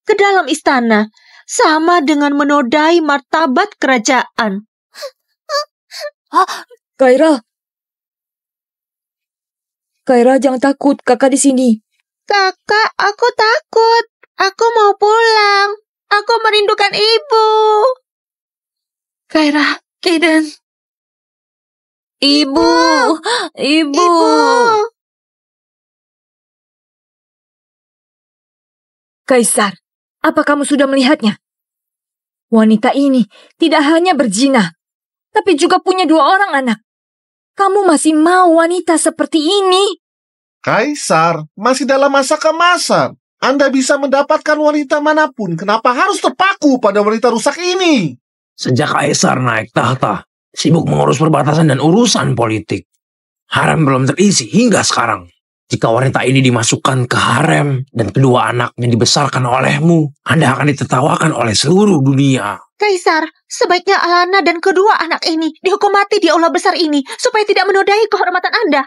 ke dalam istana. Sama dengan menodai martabat kerajaan. Kaira. Kaira, jangan takut. Kakak di sini. Kakak, aku takut. Aku mau pulang. Aku merindukan ibu. Kaira, Kaden. Ibu. Ibu. Kaisar, apa kamu sudah melihatnya? Wanita ini tidak hanya berzina, tapi juga punya 2 orang anak. Kamu masih mau wanita seperti ini? Kaisar, masih dalam masa keemasan. Anda bisa mendapatkan wanita manapun. Kenapa harus terpaku pada wanita rusak ini? Sejak Kaisar naik tahta, sibuk mengurus perbatasan dan urusan politik. Harem belum terisi hingga sekarang. Jika wanita ini dimasukkan ke harem dan kedua anaknya dibesarkan olehmu, Anda akan ditertawakan oleh seluruh dunia. Kaisar, sebaiknya Alana dan kedua anak ini dihukum mati di aula besar ini supaya tidak menodai kehormatan Anda.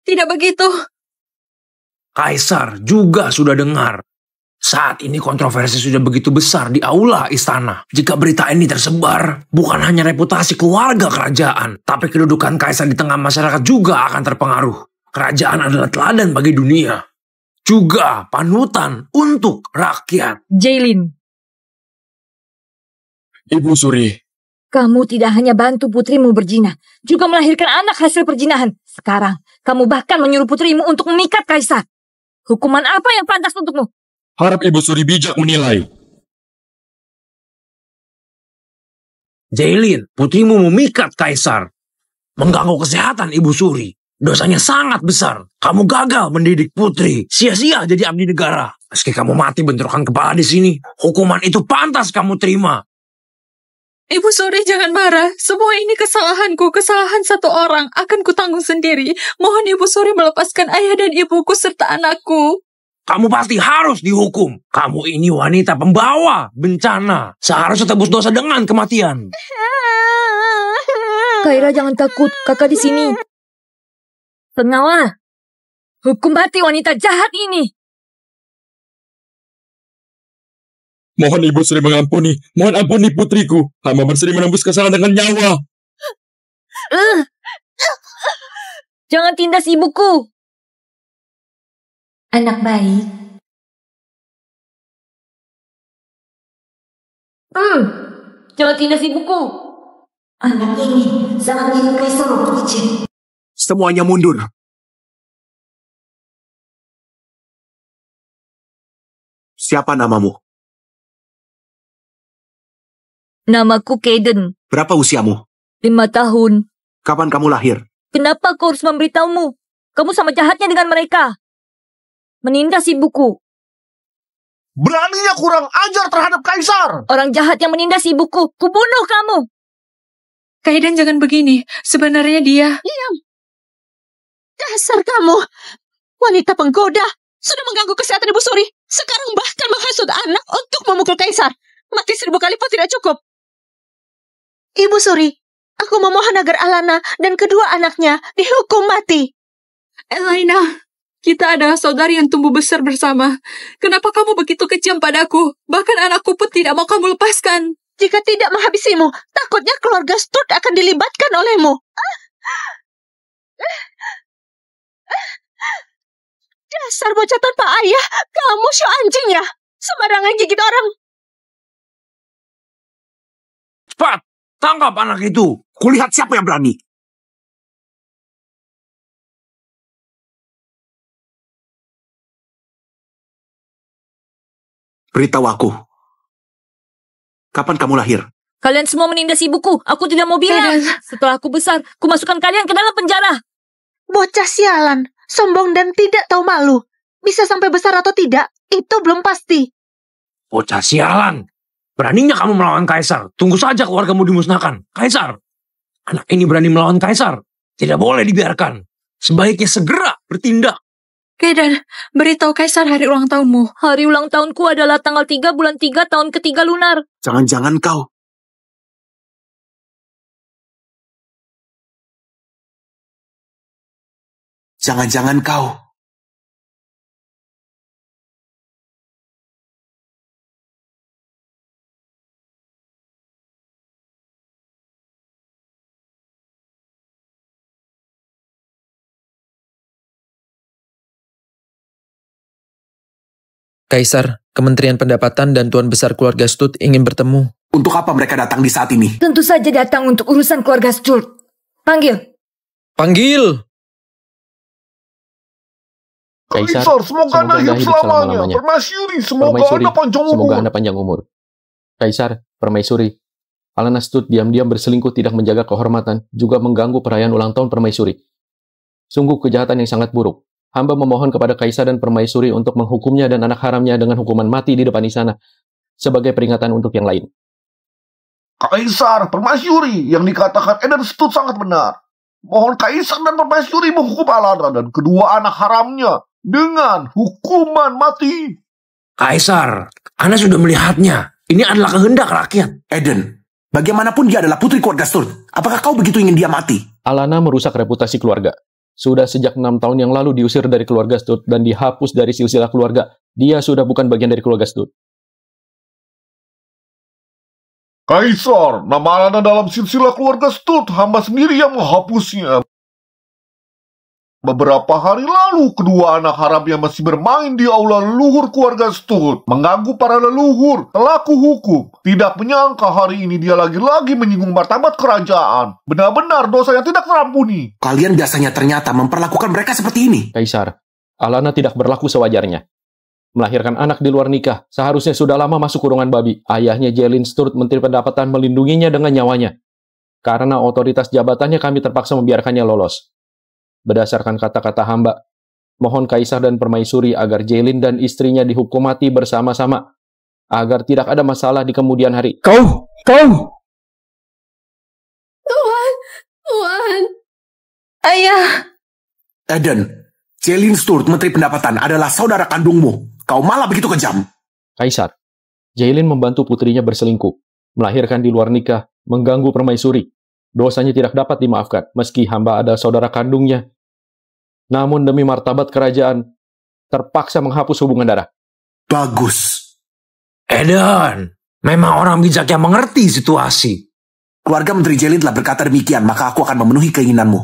Tidak begitu. Kaisar juga sudah dengar. Saat ini kontroversi sudah begitu besar di aula istana. Jika berita ini tersebar, bukan hanya reputasi keluarga kerajaan, tapi kedudukan Kaisar di tengah masyarakat juga akan terpengaruh. Kerajaan adalah teladan bagi dunia. Juga panutan untuk rakyat. Jaylin. Ibu Suri. Kamu tidak hanya bantu putrimu berzina, juga melahirkan anak hasil perzinahan. Sekarang, kamu bahkan menyuruh putrimu untuk memikat Kaisar. Hukuman apa yang pantas untukmu? Harap Ibu Suri bijak menilai. Jaylin, putrimu memikat Kaisar. Mengganggu kesehatan Ibu Suri. Dosanya sangat besar. Kamu gagal mendidik putri. Sia-sia jadi abdi negara. Meski kamu mati benturkan kepala di sini, hukuman itu pantas kamu terima. Ibu Suri, jangan marah. Semua ini kesalahanku, kesalahan satu orang. Akan kutanggung sendiri. Mohon Ibu Suri melepaskan ayah dan ibuku serta anakku. Kamu pasti harus dihukum. Kamu ini wanita pembawa bencana. Seharusnya tebus dosa dengan kematian. Kaira, jangan takut. Kakak di sini. Pengawal, hukum mati wanita jahat ini. Mohon Ibu Suri mengampuni. Mohon ampuni putriku. Hamba bersedia menembus kesalahan dengan nyawa. Jangan tindas ibuku. Anak baik. Jangan tindas ibuku. Anak ini sangat ingin Kaisar waktu kecil. Semuanya mundur. Siapa namamu? Namaku Kaden. Berapa usiamu? 5 tahun. Kapan kamu lahir? Kenapa kau harus memberitahumu? Kamu sama jahatnya dengan mereka. Menindas ibuku. Beraninya kurang ajar terhadap Kaisar. Orang jahat yang menindas ibuku. Kubunuh kamu. Kaiden, jangan begini. Sebenarnya dia... Diam. Dasar kamu. Wanita penggoda. Sudah mengganggu kesehatan Ibu Suri. Sekarang bahkan menghasut anak untuk memukul Kaisar. Mati 1000 kali pun tidak cukup. Ibu Suri, aku memohon agar Alana dan kedua anaknya dihukum mati. Elena, kita adalah saudari yang tumbuh besar bersama. Kenapa kamu begitu kejam padaku? Bahkan anakku pun tidak mau kamu lepaskan. Jika tidak menghabisimu, takutnya keluarga Sturt akan dilibatkan olehmu. Dasar bocah tanpa ayah, kamu show anjing ya? Sembarangan gigit orang. Cepat, tangkap anak itu. Kulihat siapa yang berani. Beritahu aku. Kapan kamu lahir? Kalian semua menindas ibuku. Aku tidak mau bilang. Setelah aku besar, ku masukkan kalian ke dalam penjara. Bocah sialan, sombong dan tidak tahu malu. Bisa sampai besar atau tidak, itu belum pasti. Bocah sialan. Beraninya kamu melawan Kaisar. Tunggu saja keluargamu dimusnahkan. Kaisar. Anak ini berani melawan Kaisar. Tidak boleh dibiarkan. Sebaiknya segera bertindak. Kaiden, beritahu Kaisar hari ulang tahunmu. Hari ulang tahunku adalah tanggal 3 bulan 3 tahun ketiga lunar. Jangan-jangan kau. Jangan-jangan kau. Kaisar, Kementerian Pendapatan dan Tuan Besar Keluarga Sturt ingin bertemu. Untuk apa mereka datang di saat ini? Tentu saja datang untuk urusan keluarga Sturt. Panggil. Panggil! Kaisar, semoga Anda hidup selamanya. Permaisuri, semoga Anda panjang umur. Semoga Anda panjang umur. Kaisar, Permaisuri, Alana Sturt diam-diam berselingkuh tidak menjaga kehormatan, juga mengganggu perayaan ulang tahun Permaisuri. Sungguh kejahatan yang sangat buruk. Hamba memohon kepada Kaisar dan Permaisuri untuk menghukumnya dan anak haramnya dengan hukuman mati di depan istana, sebagai peringatan untuk yang lain. Kaisar, Permaisuri, yang dikatakan Eden Sturt sangat benar. Mohon Kaisar dan Permaisuri menghukum Alana dan kedua anak haramnya dengan hukuman mati. Kaisar, Anda sudah melihatnya. Ini adalah kehendak rakyat. Eden, bagaimanapun dia adalah putri keluarga Sturt. Apakah kau begitu ingin dia mati? Alana merusak reputasi keluarga. Sudah sejak 6 tahun yang lalu diusir dari keluarga Sturt dan dihapus dari silsilah keluarga. Dia sudah bukan bagian dari keluarga Sturt. Kaisar, nama Alana dalam silsilah keluarga Sturt, hamba sendiri yang menghapusnya. Beberapa hari lalu, kedua anak haramnya masih bermain di aula leluhur keluarga Sturt, mengganggu para leluhur, telah kuhukum. Tidak menyangka hari ini dia lagi-lagi menyinggung martabat kerajaan. Benar-benar dosa yang tidak terampuni. Kalian biasanya ternyata memperlakukan mereka seperti ini. Kaisar, Alana tidak berlaku sewajarnya. Melahirkan anak di luar nikah, seharusnya sudah lama masuk kurungan babi. Ayahnya Jelin Sturt, Menteri Pendapatan, melindunginya dengan nyawanya. Karena otoritas jabatannya kami terpaksa membiarkannya lolos. Berdasarkan kata-kata hamba, mohon Kaisar dan Permaisuri agar Jelin dan istrinya dihukum mati bersama-sama, agar tidak ada masalah di kemudian hari. Kau! Tuan. Ayah. Eden, Jelin Sturt, Menteri Pendapatan, adalah saudara kandungmu. Kau malah begitu kejam. Kaisar, Jelin membantu putrinya berselingkuh, melahirkan di luar nikah, mengganggu Permaisuri. Dosanya tidak dapat dimaafkan, meski hamba adalah saudara kandungnya. Namun demi martabat kerajaan, terpaksa menghapus hubungan darah. Bagus. Eden, memang orang bijak yang mengerti situasi. Keluarga Menteri Jelin telah berkata demikian, maka aku akan memenuhi keinginanmu.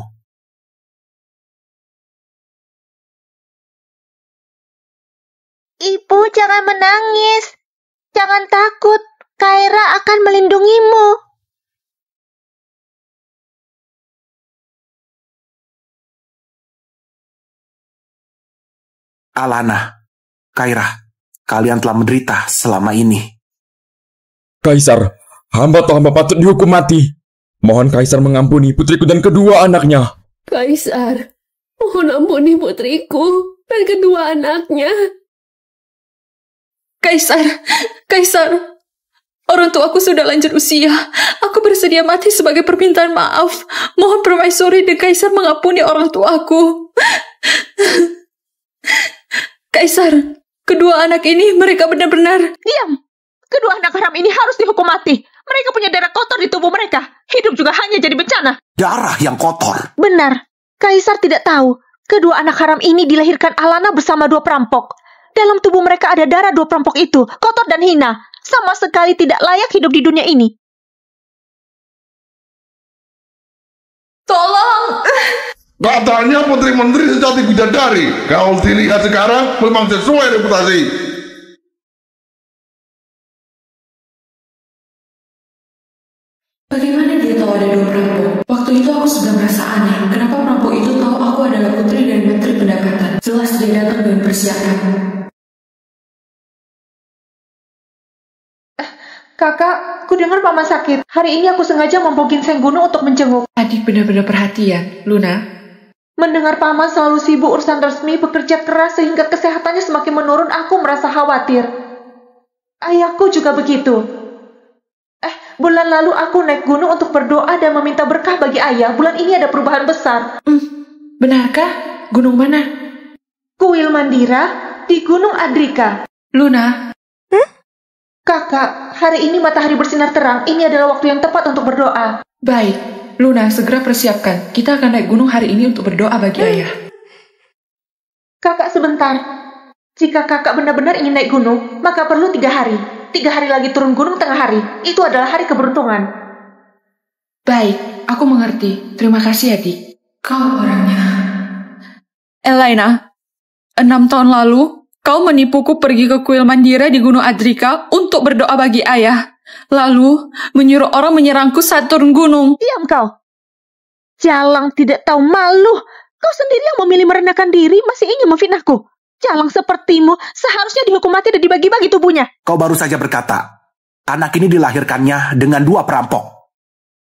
Ibu, jangan menangis. Jangan takut, Kaira akan melindungimu. Alana, Kaira, kalian telah menderita selama ini. Kaisar, hamba patut dihukum mati. Mohon Kaisar mengampuni putriku dan kedua anaknya. Kaisar, mohon ampuni putriku dan kedua anaknya. Kaisar, orang tuaku sudah lanjut usia. Aku bersedia mati sebagai permintaan maaf. Mohon Permaisuri dan Kaisar mengampuni orang tuaku. Kaisar, kedua anak ini mereka benar-benar... Diam! Kedua anak haram ini harus dihukum mati. Mereka punya darah kotor di tubuh mereka. Hidup juga hanya jadi bencana. Darah yang kotor. Benar. Kaisar tidak tahu. Kedua anak haram ini dilahirkan Alana bersama dua perampok. Dalam tubuh mereka ada darah dua perampok itu. Kotor dan hina. Sama sekali tidak layak hidup di dunia ini. Tolong! Katanya putri menteri sejati bidadari. Kalau dilihat sekarang memang sesuai reputasi. Bagaimana dia tahu ada dua perampok? Waktu itu aku sudah merasa aneh. Kenapa perampok itu tahu aku adalah putri dan menteri pendapatan? Jelas dia datang dengan persiapan. Kakak, ku dengar paman sakit. Hari ini aku sengaja membawa ginseng gunung untuk menjenguk. Adik benar-benar perhatian, Luna. Mendengar paman selalu sibuk urusan resmi, bekerja keras sehingga kesehatannya semakin menurun, aku merasa khawatir. Ayahku juga begitu. Bulan lalu aku naik gunung untuk berdoa dan meminta berkah bagi ayah. Bulan ini ada perubahan besar. Benarkah? Gunung mana? Kuil Mandira di Gunung Adrika. Luna. Kakak, hari ini matahari bersinar terang. Ini adalah waktu yang tepat untuk berdoa. Baik, Luna, segera persiapkan. Kita akan naik gunung hari ini untuk berdoa bagi ayah. Kakak, sebentar. Jika kakak benar-benar ingin naik gunung, maka perlu 3 hari. 3 hari lagi turun gunung tengah hari. Itu adalah hari keberuntungan. Baik, aku mengerti. Terima kasih, adik. Kau orangnya. Elena, 6 tahun lalu, kau menipuku pergi ke kuil Mandira di Gunung Adrika untuk berdoa bagi ayah. Lalu, menyuruh orang menyerangku saat turun gunung. Diam kau. Jalang tidak tahu malu. Kau sendiri yang memilih merendahkan diri, masih ingin memfitnahku. Jalang sepertimu seharusnya dihukum mati dan dibagi-bagi tubuhnya. Kau baru saja berkata, anak ini dilahirkannya dengan 2 perampok.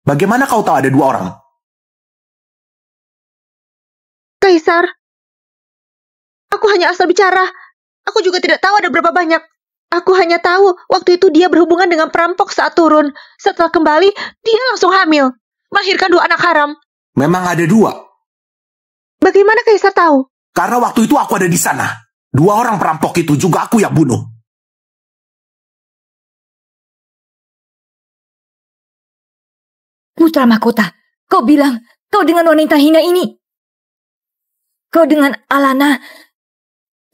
Bagaimana kau tahu ada 2 orang? Kaisar, aku hanya asal bicara. Aku juga tidak tahu ada berapa banyak. Aku hanya tahu waktu itu dia berhubungan dengan perampok saat turun. Setelah kembali, dia langsung hamil. Melahirkan 2 anak haram. Memang ada 2. Bagaimana Kaisar tahu? Karena waktu itu aku ada di sana. 2 orang perampok itu juga aku yang bunuh. Putra Mahkota, kau bilang kau dengan wanita hina ini. Kau dengan Alana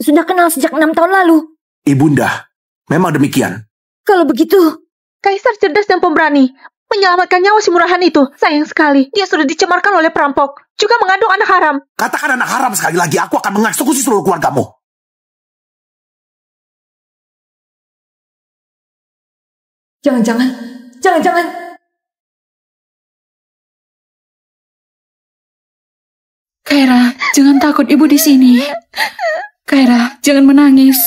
sudah kenal sejak 6 tahun lalu. Ibunda, memang demikian. Kalau begitu, Kaisar cerdas dan pemberani. Menyelamatkan nyawa si murahan itu. Sayang sekali, dia sudah dicemarkan oleh perampok. Juga mengandung anak haram. Katakan anak haram sekali lagi, aku akan mengeksekusi seluruh keluargamu. Jangan. Kaira, jangan takut, ibu di sini. Kaira, jangan menangis.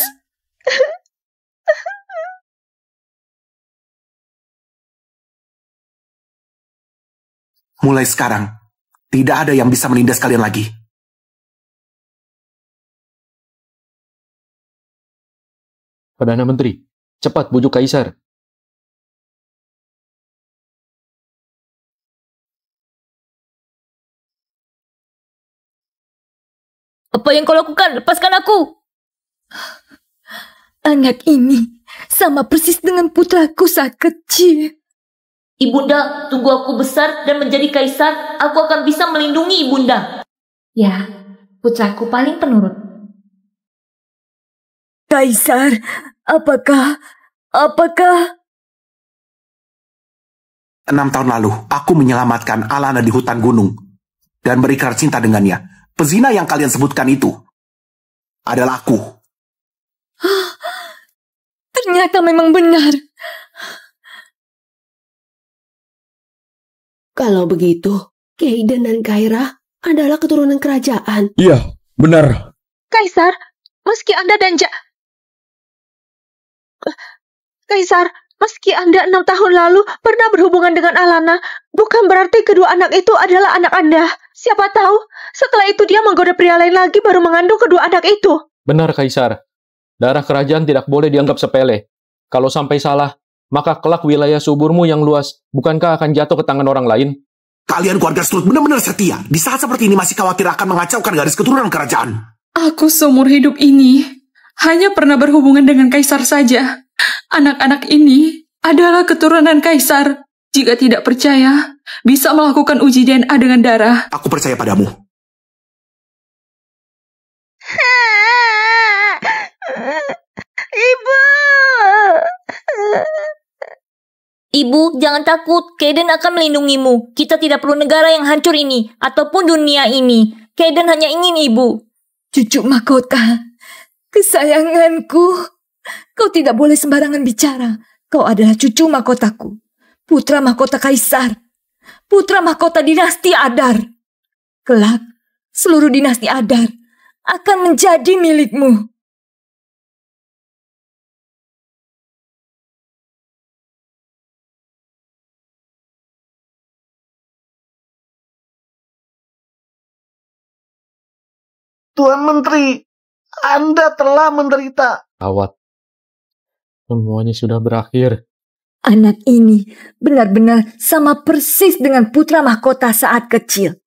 Mulai sekarang, tidak ada yang bisa menindas kalian lagi. Perdana Menteri, cepat bujuk Kaisar. apa yang kau lakukan? Lepaskan aku. Anak ini sama persis dengan putraku saat kecil. Ibunda, tunggu aku besar dan menjadi kaisar, aku akan bisa melindungi ibunda. Ya, putraku paling penurut. Kaisar, apakah 6 tahun lalu, aku menyelamatkan Alana di hutan gunung dan berikrar cinta dengannya. Pezina yang kalian sebutkan itu adalah aku. Ternyata memang benar. Kalau begitu, Kaiden dan Kaira adalah keturunan kerajaan. Iya, benar. Kaisar, meski Anda Kaisar, meski Anda 6 tahun lalu pernah berhubungan dengan Alana, bukan berarti kedua anak itu adalah anak Anda. Siapa tahu, setelah itu dia menggoda pria lain lagi baru mengandung kedua anak itu. Benar, Kaisar. Darah kerajaan tidak boleh dianggap sepele. Kalau sampai salah, maka kelak wilayah suburmu yang luas, bukankah akan jatuh ke tangan orang lain? Kalian keluarga Sturt benar-benar setia. Di saat seperti ini masih khawatir akan mengacaukan garis keturunan kerajaan. Aku seumur hidup ini hanya pernah berhubungan dengan Kaisar saja. Anak-anak ini adalah keturunan Kaisar. Jika tidak percaya, bisa melakukan uji DNA dengan darah. Aku percaya padamu. Ibu! Ibu, jangan takut. Kaiden akan melindungimu. Kita tidak perlu negara yang hancur ini, ataupun dunia ini. Kaiden hanya ingin ibu. Cucu mahkota, kesayanganku. Kau tidak boleh sembarangan bicara. Kau adalah cucu mahkotaku. Putra mahkota Kaisar. Putra mahkota dinasti Adar. Kelak, seluruh dinasti Adar akan menjadi milikmu. Tuan Menteri, Anda telah menderita. Awat. Semuanya sudah berakhir. Anak ini benar-benar sama persis dengan putra mahkota saat kecil.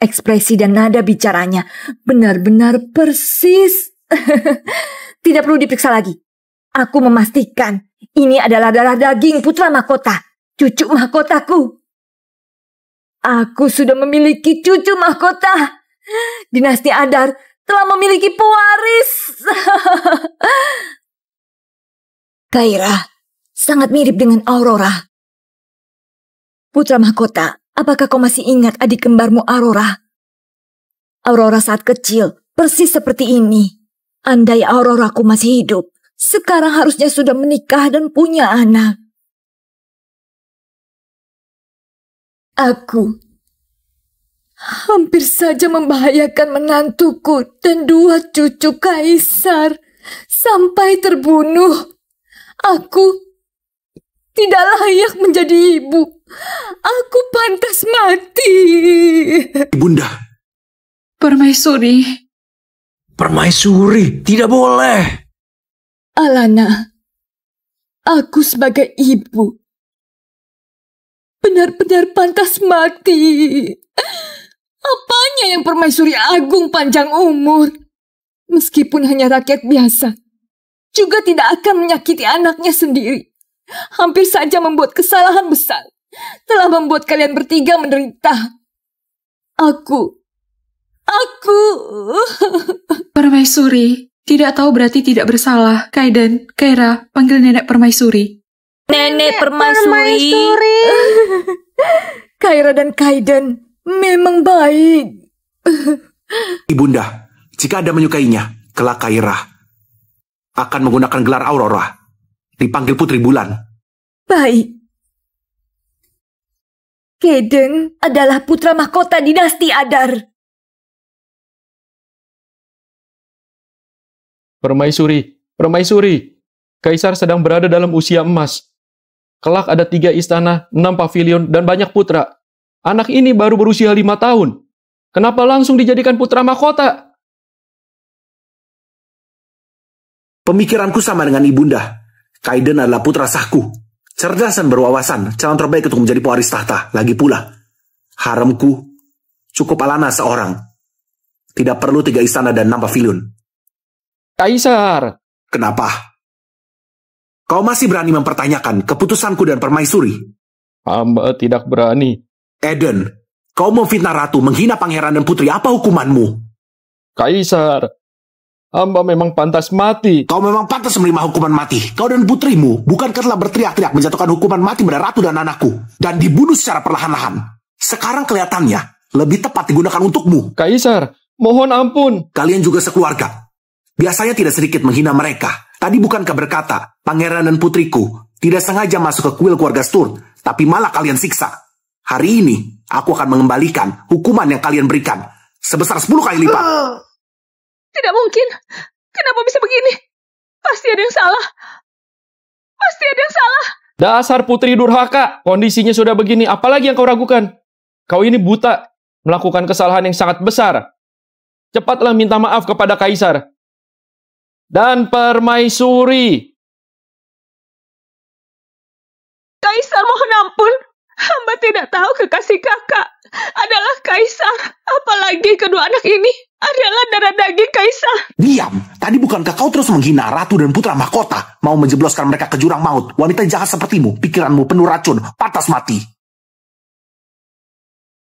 Ekspresi dan nada bicaranya benar-benar persis. Tidak perlu diperiksa lagi. Aku memastikan ini adalah darah daging putra mahkota, cucu mahkotaku. Aku sudah memiliki cucu mahkota. Dinasti Adar telah memiliki pewaris. Kaira sangat mirip dengan Aurora. Putra mahkota, apakah kau masih ingat adik kembarmu Aurora? Aurora saat kecil persis seperti ini. Andai Auroraku masih hidup, sekarang harusnya sudah menikah dan punya anak. Aku hampir saja membahayakan menantuku dan 2 cucu Kaisar sampai terbunuh. Aku tidak layak menjadi ibu. Aku pantas mati. Ibunda. Permaisuri. Permaisuri, tidak boleh. Alana, aku sebagai ibu benar-benar pantas mati. Apanya yang permaisuri agung panjang umur? Meskipun hanya rakyat biasa, juga tidak akan menyakiti anaknya sendiri. Hampir saja membuat kesalahan besar. Telah membuat kalian bertiga menderita. Aku. Permaisuri, tidak tahu berarti tidak bersalah. Kaiden, Kaira, panggil nenek permaisuri. Nenek permaisuri. Kaira dan Kaiden memang baik. Ibunda, jika Anda menyukainya, kelak Kaira akan menggunakan gelar Aurora. Dipanggil Putri Bulan. Baik. Kaiden adalah putra mahkota dinasti Adar. Permaisuri. Kaisar sedang berada dalam usia emas. Kelak ada 3 istana, 6 pavilion, dan banyak putra. Anak ini baru berusia 5 tahun. Kenapa langsung dijadikan putra mahkota? Pemikiranku sama dengan ibunda. Kaiden adalah putra sahku. Cerdas dan berwawasan, calon terbaik untuk menjadi pewaris tahta. Lagi pula, haremku cukup Alana seorang. Tidak perlu 3 istana dan 6 pavilion. Kaisar! Kenapa? Kau masih berani mempertanyakan keputusanku dan permaisuri? Hamba tidak berani. Eden, kau memfitnah ratu, menghina pangeran dan putri. Apa hukumanmu? Kaisar, hamba memang pantas mati. Kau memang pantas menerima hukuman mati. Kau dan putrimu bukankah telah berteriak-teriak menjatuhkan hukuman mati pada ratu dan anakku, dan dibunuh secara perlahan-lahan. Sekarang kelihatannya lebih tepat digunakan untukmu. Kaisar, mohon ampun. Kalian juga sekeluarga. Biasanya tidak sedikit menghina mereka. Tadi bukankah berkata, pangeran dan putriku tidak sengaja masuk ke kuil keluarga Sturt, tapi malah kalian siksa. Hari ini, aku akan mengembalikan hukuman yang kalian berikan sebesar 10 kali lipat. Tidak mungkin. Kenapa bisa begini? Pasti ada yang salah. Pasti ada yang salah. Dasar putri durhaka, kondisinya sudah begini, apalagi yang kau ragukan? Kau ini buta, melakukan kesalahan yang sangat besar. Cepatlah minta maaf kepada Kaisar. Dan Permaisuri. Kaisar, mohon ampun. Hamba tidak tahu kekasih kakak adalah Kaisar. Apalagi kedua anak ini adalah darah daging Kaisar. Diam, tadi bukankah kau terus menghina ratu dan putra mahkota? Mau menjebloskan mereka ke jurang maut. Wanita jahat sepertimu, pikiranmu penuh racun, pantas mati.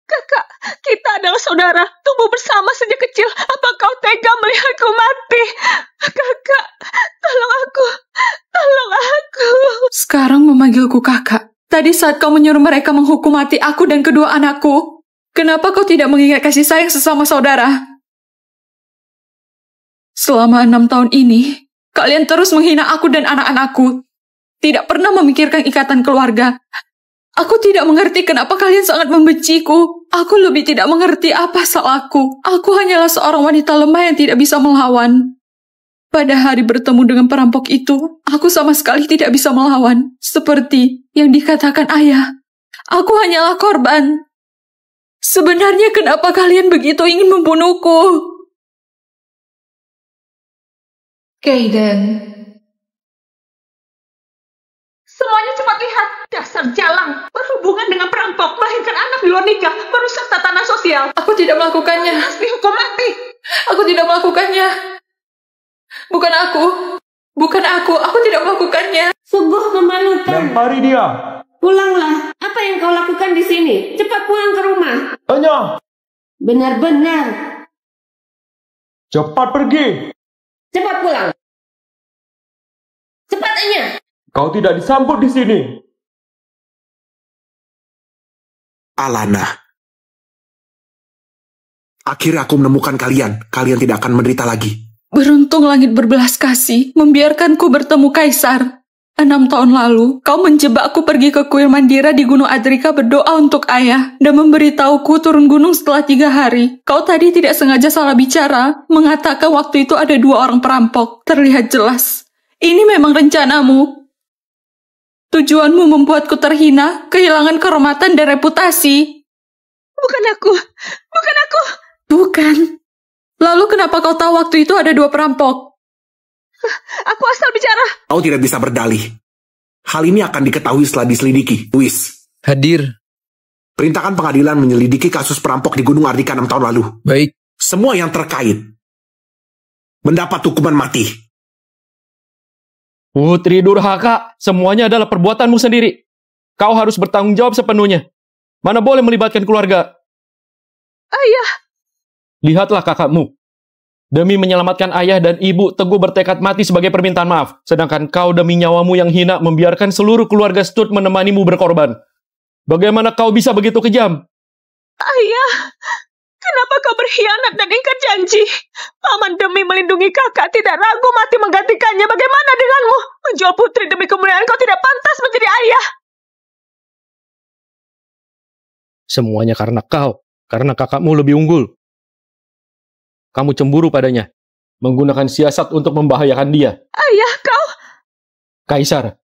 Kakak, kita adalah saudara, tumbuh bersama sejak kecil. Apa kau tega melihatku mati? Kakak, tolong aku. Tolong aku. Sekarang memanggilku kakak. Tadi saat kau menyuruh mereka menghukum mati aku dan kedua anakku, kenapa kau tidak mengingat kasih sayang sesama saudara? Selama 6 tahun ini, kalian terus menghina aku dan anak-anakku. Tidak pernah memikirkan ikatan keluarga. Aku tidak mengerti kenapa kalian sangat membenciku. Aku lebih tidak mengerti apa salahku. Aku hanyalah seorang wanita lemah yang tidak bisa melawan. Pada hari bertemu dengan perampok itu, aku sama sekali tidak bisa melawan. Seperti yang dikatakan ayah, aku hanyalah korban. Sebenarnya kenapa kalian begitu ingin membunuhku? Kaiden. Semuanya cepat lihat. Dasar jalang, berhubungan dengan perampok, melahirkan anak di luar nikah, merusak tatanan sosial. Aku tidak melakukannya. Harus dihukum mati. Aku tidak melakukannya. Bukan aku tidak melakukannya. Sungguh memalukan. Lempari dia. Pulanglah. Apa yang kau lakukan di sini? Cepat pulang ke rumah. Tanya. Benar-benar. Cepat pergi. Cepat pulang. Cepat Anya. Kau tidak disambut di sini. Alana. Akhirnya aku menemukan kalian. Kalian tidak akan menderita lagi. Beruntung langit berbelas kasih membiarkanku bertemu Kaisar. 6 tahun lalu, kau menjebakku pergi ke kuil Mandira di Gunung Adrika berdoa untuk ayah dan memberitahuku turun gunung setelah 3 hari. Kau tadi tidak sengaja salah bicara, mengatakan waktu itu ada 2 orang perampok. Terlihat jelas. Ini memang rencanamu. Tujuanmu membuatku terhina, kehilangan kehormatan dan reputasi. Bukan aku. Bukan. Lalu kenapa kau tahu waktu itu ada 2 perampok? Aku asal bicara. Kau tidak bisa berdalih. Hal ini akan diketahui setelah diselidiki. Luis. Hadir. Perintahkan pengadilan menyelidiki kasus perampok di Gunung Ardika 6 tahun lalu. Baik. Semua yang terkait mendapat hukuman mati. Putri durhaka, semuanya adalah perbuatanmu sendiri. Kau harus bertanggung jawab sepenuhnya. Mana boleh melibatkan keluarga. Ayah. Lihatlah kakakmu. Demi menyelamatkan ayah dan ibu, Teguh bertekad mati sebagai permintaan maaf. Sedangkan kau demi nyawamu yang hina membiarkan seluruh keluarga Sturt menemanimu berkorban. Bagaimana kau bisa begitu kejam? Ayah, kenapa kau berkhianat dan ingkar janji? Paman demi melindungi kakak tidak ragu mati menggantikannya. Bagaimana denganmu? Menjual putri demi kemuliaan kau tidak pantas menjadi ayah. Semuanya karena kau. Karena kakakmu lebih unggul. Kamu cemburu padanya, menggunakan siasat untuk membahayakan dia. Ayah, kau... Kaisar,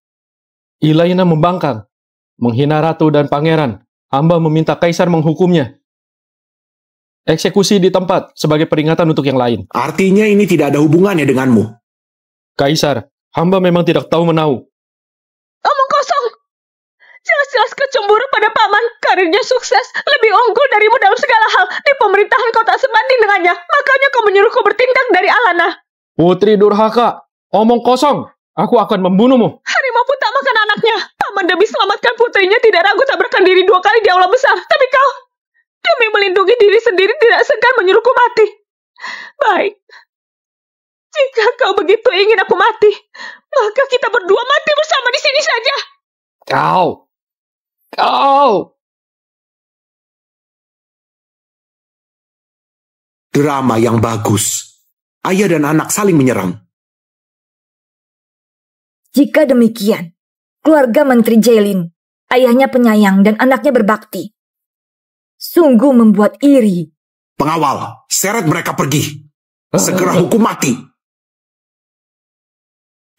Ilaina membangkang, menghina ratu dan pangeran. Hamba meminta Kaisar menghukumnya. Eksekusi di tempat sebagai peringatan untuk yang lain. Artinya ini tidak ada hubungannya denganmu. Kaisar, hamba memang tidak tahu menau. Omong kosong. Jelas-jelas kecemburu pada paman. Karirnya sukses, lebih unggul darimu dalam segala hal. Di pemerintahan kau tak sebanding dengannya. Makanya kau menyuruhku bertindak dari Alana. Putri durhaka, omong kosong. Aku akan membunuhmu. Harimau pun tak makan anaknya. Paman demi selamatkan putrinya tidak ragu tabrakan diri 2 kali di aula besar. Tapi kau, demi melindungi diri sendiri tidak segan menyuruhku mati. Baik. Jika kau begitu ingin aku mati, maka kita berdua mati bersama di sini saja. Kau. Drama yang bagus. Ayah dan anak saling menyerang. Jika demikian, keluarga Menteri Jelin, ayahnya penyayang dan anaknya berbakti. Sungguh membuat iri. Pengawal, seret mereka pergi. Segera hukum mati.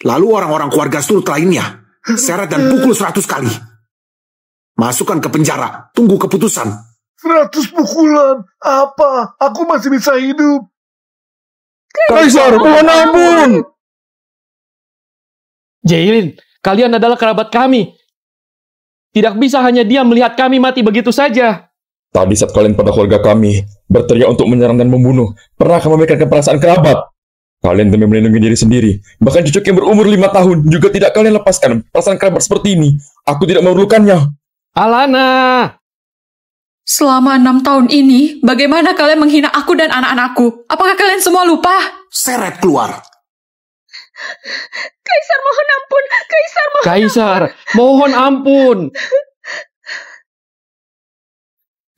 Lalu orang-orang keluarga Sturt lainnya, seret dan pukul 100 kali. Masukkan ke penjara, tunggu keputusan. 100 pukulan? Apa? Aku masih bisa hidup. Kaisar, mohon ampun! Jailin, kalian adalah kerabat kami. Tidak bisa hanya diam melihat kami mati begitu saja. Tadi saat kalian pada keluarga kami berteriak untuk menyerang dan membunuh, pernah kamu memikirkan perasaan kerabat? Kalian demi melindungi diri sendiri, bahkan cucu yang berumur 5 tahun juga tidak kalian lepaskan. Perasaan kerabat seperti ini, aku tidak memerlukannya. Alana! Selama 6 tahun ini, bagaimana kalian menghina aku dan anak-anakku? Apakah kalian semua lupa? Seret keluar. Kaisar mohon ampun, Kaisar mohon Kaisar, mohon ampun.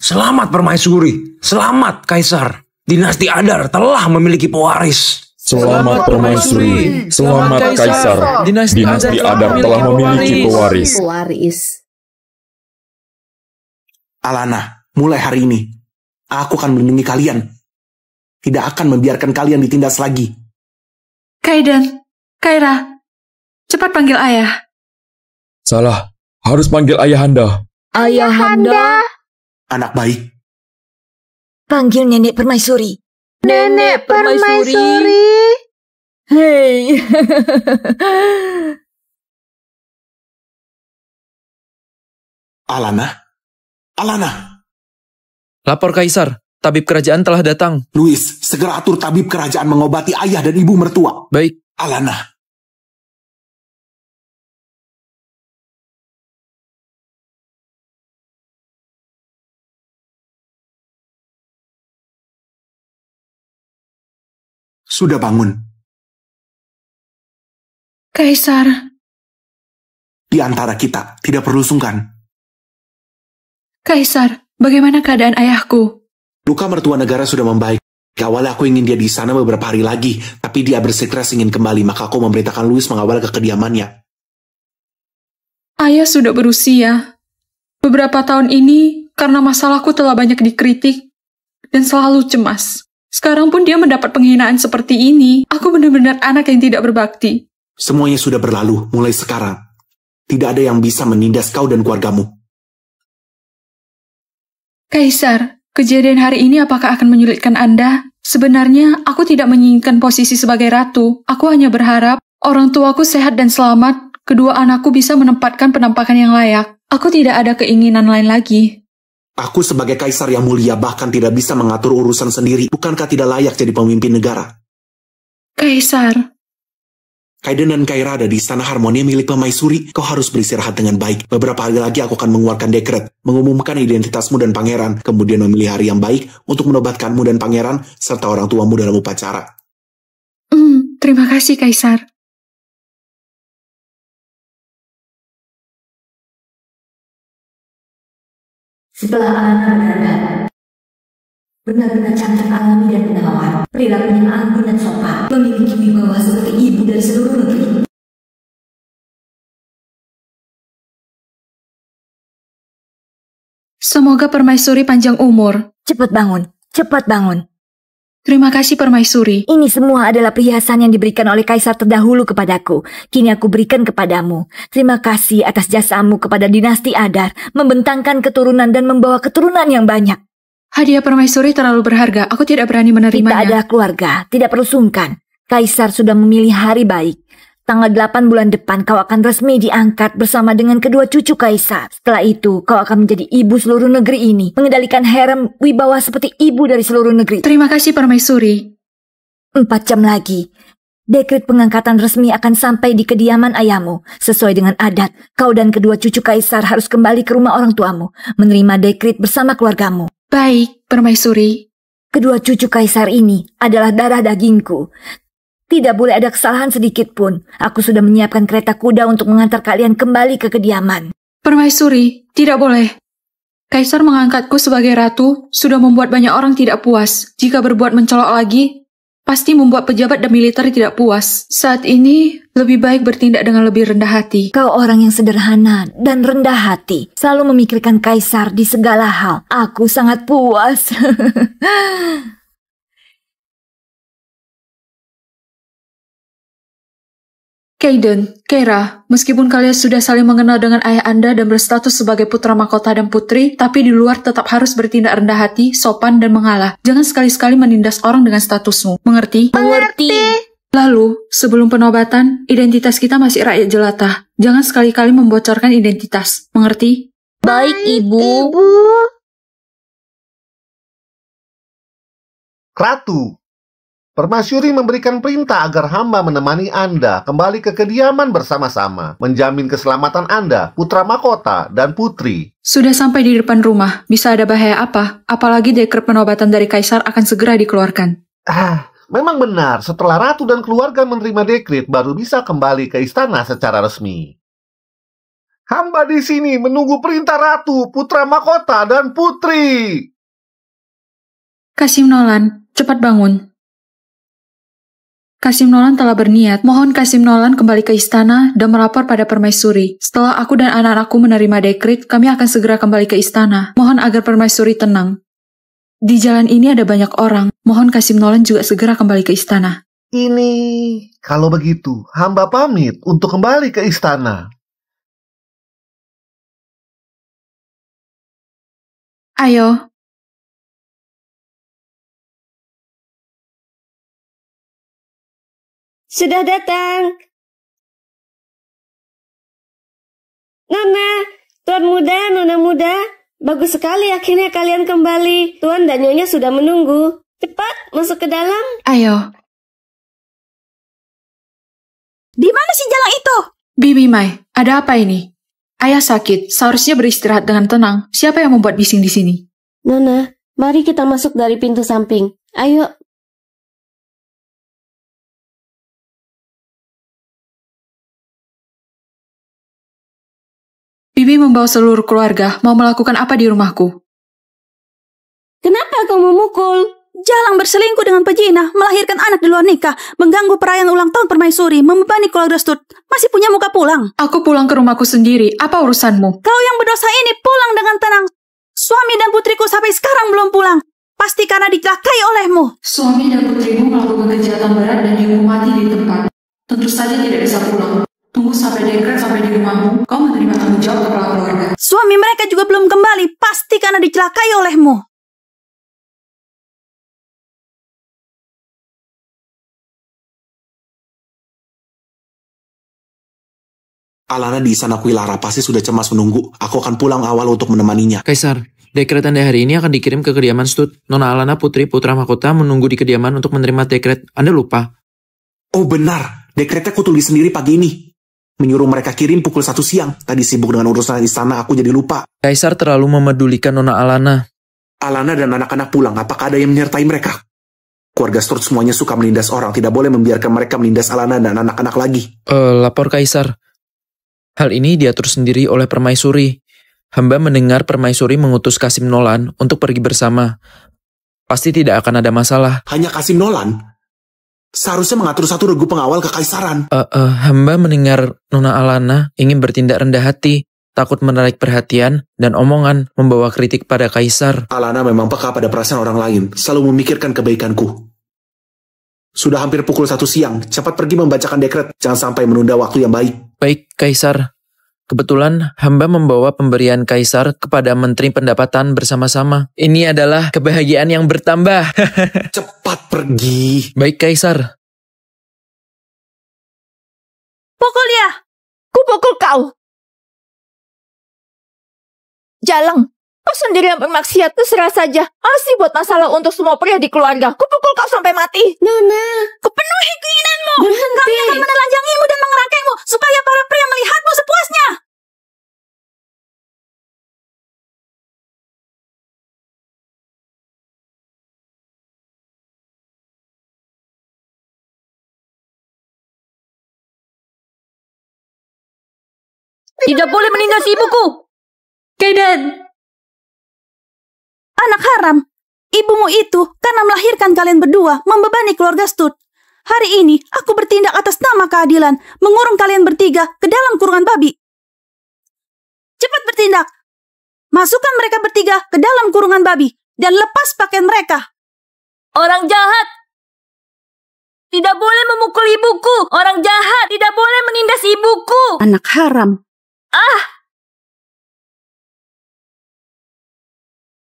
Selamat Permaisuri, selamat Kaisar. Dinasti Adar telah memiliki pewaris. Selamat Permaisuri, selamat Kaisar. Dinasti Adar telah memiliki pewaris. Alana, mulai hari ini, aku akan melindungi kalian. Tidak akan membiarkan kalian ditindas lagi. Kaiden, Kaira, cepat panggil ayah. Salah, harus panggil ayahanda. Ayahanda. Anak baik. Panggil Nenek Permaisuri. Nenek Permaisuri. Hei. Alana. Lapor Kaisar, tabib kerajaan telah datang. Louis, segera atur tabib kerajaan mengobati ayah dan ibu mertua. Baik. Alana. Sudah bangun. Kaisar. Di antara kita, tidak perlu sungkan. Kaisar, bagaimana keadaan ayahku? Luka mertua negara sudah membaik. Awalnya aku ingin dia di sana beberapa hari lagi, tapi dia bersikeras ingin kembali, maka aku memerintahkan Louis mengawal ke kediamannya. Ayah sudah berusia. Beberapa tahun ini, karena masalahku telah banyak dikritik dan selalu cemas. Sekarang pun dia mendapat penghinaan seperti ini. Aku benar-benar anak yang tidak berbakti. Semuanya sudah berlalu, mulai sekarang. Tidak ada yang bisa menindas kau dan keluargamu. Kaisar, kejadian hari ini apakah akan menyulitkan Anda? Sebenarnya, aku tidak menginginkan posisi sebagai ratu. Aku hanya berharap orang tuaku sehat dan selamat. Kedua anakku bisa menempatkan penampakan yang layak. Aku tidak ada keinginan lain lagi. Aku sebagai kaisar yang mulia bahkan tidak bisa mengatur urusan sendiri. Bukankah tidak layak jadi pemimpin negara? Kaisar. Kaiden dan Kaira ada di Istana Harmonia milik Permaisuri. Kau harus beristirahat dengan baik. Beberapa hari lagi aku akan mengeluarkan dekret, mengumumkan identitasmu dan pangeran, kemudian memilih hari yang baik untuk menobatkanmu dan pangeran, serta orang tuamu dalam upacara. Terima kasih, Kaisar. Setelah Alana berada, benar-benar cantik alami dan menawan, perilakunya anggun dan sopan, memiliki wibawa seperti ibu dari seluruh negeri. Semoga Permaisuri panjang umur. Cepat bangun, cepat bangun. Terima kasih Permaisuri. Ini semua adalah perhiasan yang diberikan oleh Kaisar terdahulu kepadaku. Kini aku berikan kepadamu. Terima kasih atas jasamu kepada dinasti Adar, membentangkan keturunan dan membawa keturunan yang banyak. Hadiah Permaisuri terlalu berharga. Aku tidak berani menerimanya. Kita adalah keluarga, tidak perlu sungkan. Kaisar sudah memilih hari baik. Tanggal 8 bulan depan kau akan resmi diangkat bersama dengan kedua cucu Kaisar. Setelah itu kau akan menjadi ibu seluruh negeri ini. Mengendalikan harem wibawa seperti ibu dari seluruh negeri. Terima kasih Permaisuri. 4 jam lagi. Dekret pengangkatan resmi akan sampai di kediaman ayahmu. Sesuai dengan adat, kau dan kedua cucu Kaisar harus kembali ke rumah orang tuamu. Menerima dekret bersama keluargamu. Baik, Permaisuri. Kedua cucu Kaisar ini adalah darah dagingku. Tidak boleh ada kesalahan sedikit pun. Aku sudah menyiapkan kereta kuda untuk mengantar kalian kembali ke kediaman. Permaisuri, tidak boleh. Kaisar mengangkatku sebagai ratu sudah membuat banyak orang tidak puas. Jika berbuat mencolok lagi, pasti membuat pejabat dan militer tidak puas. Saat ini, lebih baik bertindak dengan lebih rendah hati. Kau orang yang sederhana dan rendah hati. Selalu memikirkan Kaisar di segala hal. Aku sangat puas. Kaiden, Keira, meskipun kalian sudah saling mengenal dengan ayah Anda dan berstatus sebagai putra mahkota dan putri, tapi di luar tetap harus bertindak rendah hati, sopan, dan mengalah. Jangan sekali-sekali menindas orang dengan statusmu. Mengerti? Mengerti. Lalu, sebelum penobatan, identitas kita masih rakyat jelata. Jangan sekali-kali membocorkan identitas. Mengerti? Baik, Ibu. Ratu, Permaisuri memberikan perintah agar hamba menemani Anda kembali ke kediaman bersama-sama, menjamin keselamatan Anda, putra mahkota, dan putri. Sudah sampai di depan rumah. Bisa ada bahaya apa? Apalagi dekret penobatan dari Kaisar akan segera dikeluarkan. Memang benar, setelah Ratu dan keluarga menerima dekret, baru bisa kembali ke istana secara resmi. Hamba di sini menunggu perintah Ratu, putra mahkota, dan putri. Kasim Nolan, cepat bangun. Kasim Nolan telah berniat. Mohon Kasim Nolan kembali ke istana dan melapor pada Permaisuri. Setelah aku dan anak-anakku menerima dekret, kami akan segera kembali ke istana. Mohon agar Permaisuri tenang. Di jalan ini ada banyak orang. Mohon Kasim Nolan juga segera kembali ke istana. Kalau begitu, hamba pamit untuk kembali ke istana. Ayo. Sudah datang. Nona, Tuan muda, Nona muda. Bagus sekali akhirnya kalian kembali. Tuan dan Nyonya sudah menunggu. Cepat, masuk ke dalam. Ayo. Di mana si jalang itu? Bibi Mai, ada apa ini? Ayah sakit, seharusnya beristirahat dengan tenang. Siapa yang membuat bising di sini? Nona, mari kita masuk dari pintu samping. Ayo. Bibi membawa seluruh keluarga, mau melakukan apa di rumahku? Kenapa kau memukul? Jalang berselingkuh dengan pejina, melahirkan anak di luar nikah, mengganggu perayaan ulang tahun Permaisuri, membebani keluarga Sturt. Masih punya muka pulang. Aku pulang ke rumahku sendiri, apa urusanmu? Kau yang berdosa ini pulang dengan tenang. Suami dan putriku sampai sekarang belum pulang. Pasti karena dicelakai olehmu. Suami dan putrimu melakukan kejahatan berat dan dihukum mati di tempat. Tentu saja tidak bisa pulang. Tunggu sampai dekret sampai di rumahmu, kau menerima tanggung jawab kepala keluarga. Suami mereka juga belum kembali, pasti karena dicelakai olehmu. Alana di istana Quilara pasti sudah cemas menunggu. Aku akan pulang awal untuk menemaninya. Kaisar, dekret Anda hari ini akan dikirim ke kediaman Stut. Nona Alana putri putra mahkota menunggu di kediaman untuk menerima dekret. Anda lupa? Oh benar, dekretnya aku tulis sendiri pagi ini. Menyuruh mereka kirim pukul 1 siang. Tadi sibuk dengan urusan istana, aku jadi lupa. Kaisar terlalu memedulikan Nona Alana. Alana dan anak-anak pulang, apakah ada yang menyertai mereka? Keluarga Sturt semuanya suka menindas orang, tidak boleh membiarkan mereka menindas Alana dan anak-anak lagi. Lapor Kaisar. Hal ini diatur sendiri oleh Permaisuri. Hamba mendengar Permaisuri mengutus Kasim Nolan untuk pergi bersama. Pasti tidak akan ada masalah. Hanya Kasim Nolan? Seharusnya mengatur satu regu pengawal kekaisaran. Hamba mendengar Nona Alana ingin bertindak rendah hati, takut menarik perhatian, dan omongan membawa kritik pada Kaisar. Alana memang peka pada perasaan orang lain, selalu memikirkan kebaikanku. Sudah hampir pukul 1 siang, cepat pergi membacakan dekret, jangan sampai menunda waktu yang baik. Baik, Kaisar. Kebetulan hamba membawa pemberian Kaisar kepada Menteri Pendapatan bersama-sama. Ini adalah kebahagiaan yang bertambah. Cepat pergi. Baik, Kaisar. Pukul dia. Kupukul kau. Jalang, kau sendiri yang bermaksiat, terserah saja. Asli buat masalah untuk semua pria di keluarga. Kupukul kau sampai mati. Nona, kupenuhi keinginanmu. Berhenti. Kami akan menelanjangimu dan mengerangkaimu supaya para pria melihatmu sepuasnya. Tidak boleh menindas ibuku. Kaiden. Anak haram, ibumu itu karena melahirkan kalian berdua membebani keluarga Sturt. Hari ini aku bertindak atas nama keadilan, mengurung kalian bertiga ke dalam kurungan babi. Cepat bertindak. Masukkan mereka bertiga ke dalam kurungan babi dan lepas pakaian mereka. Orang jahat. Tidak boleh memukul ibuku. Orang jahat tidak boleh menindas ibuku. Anak haram.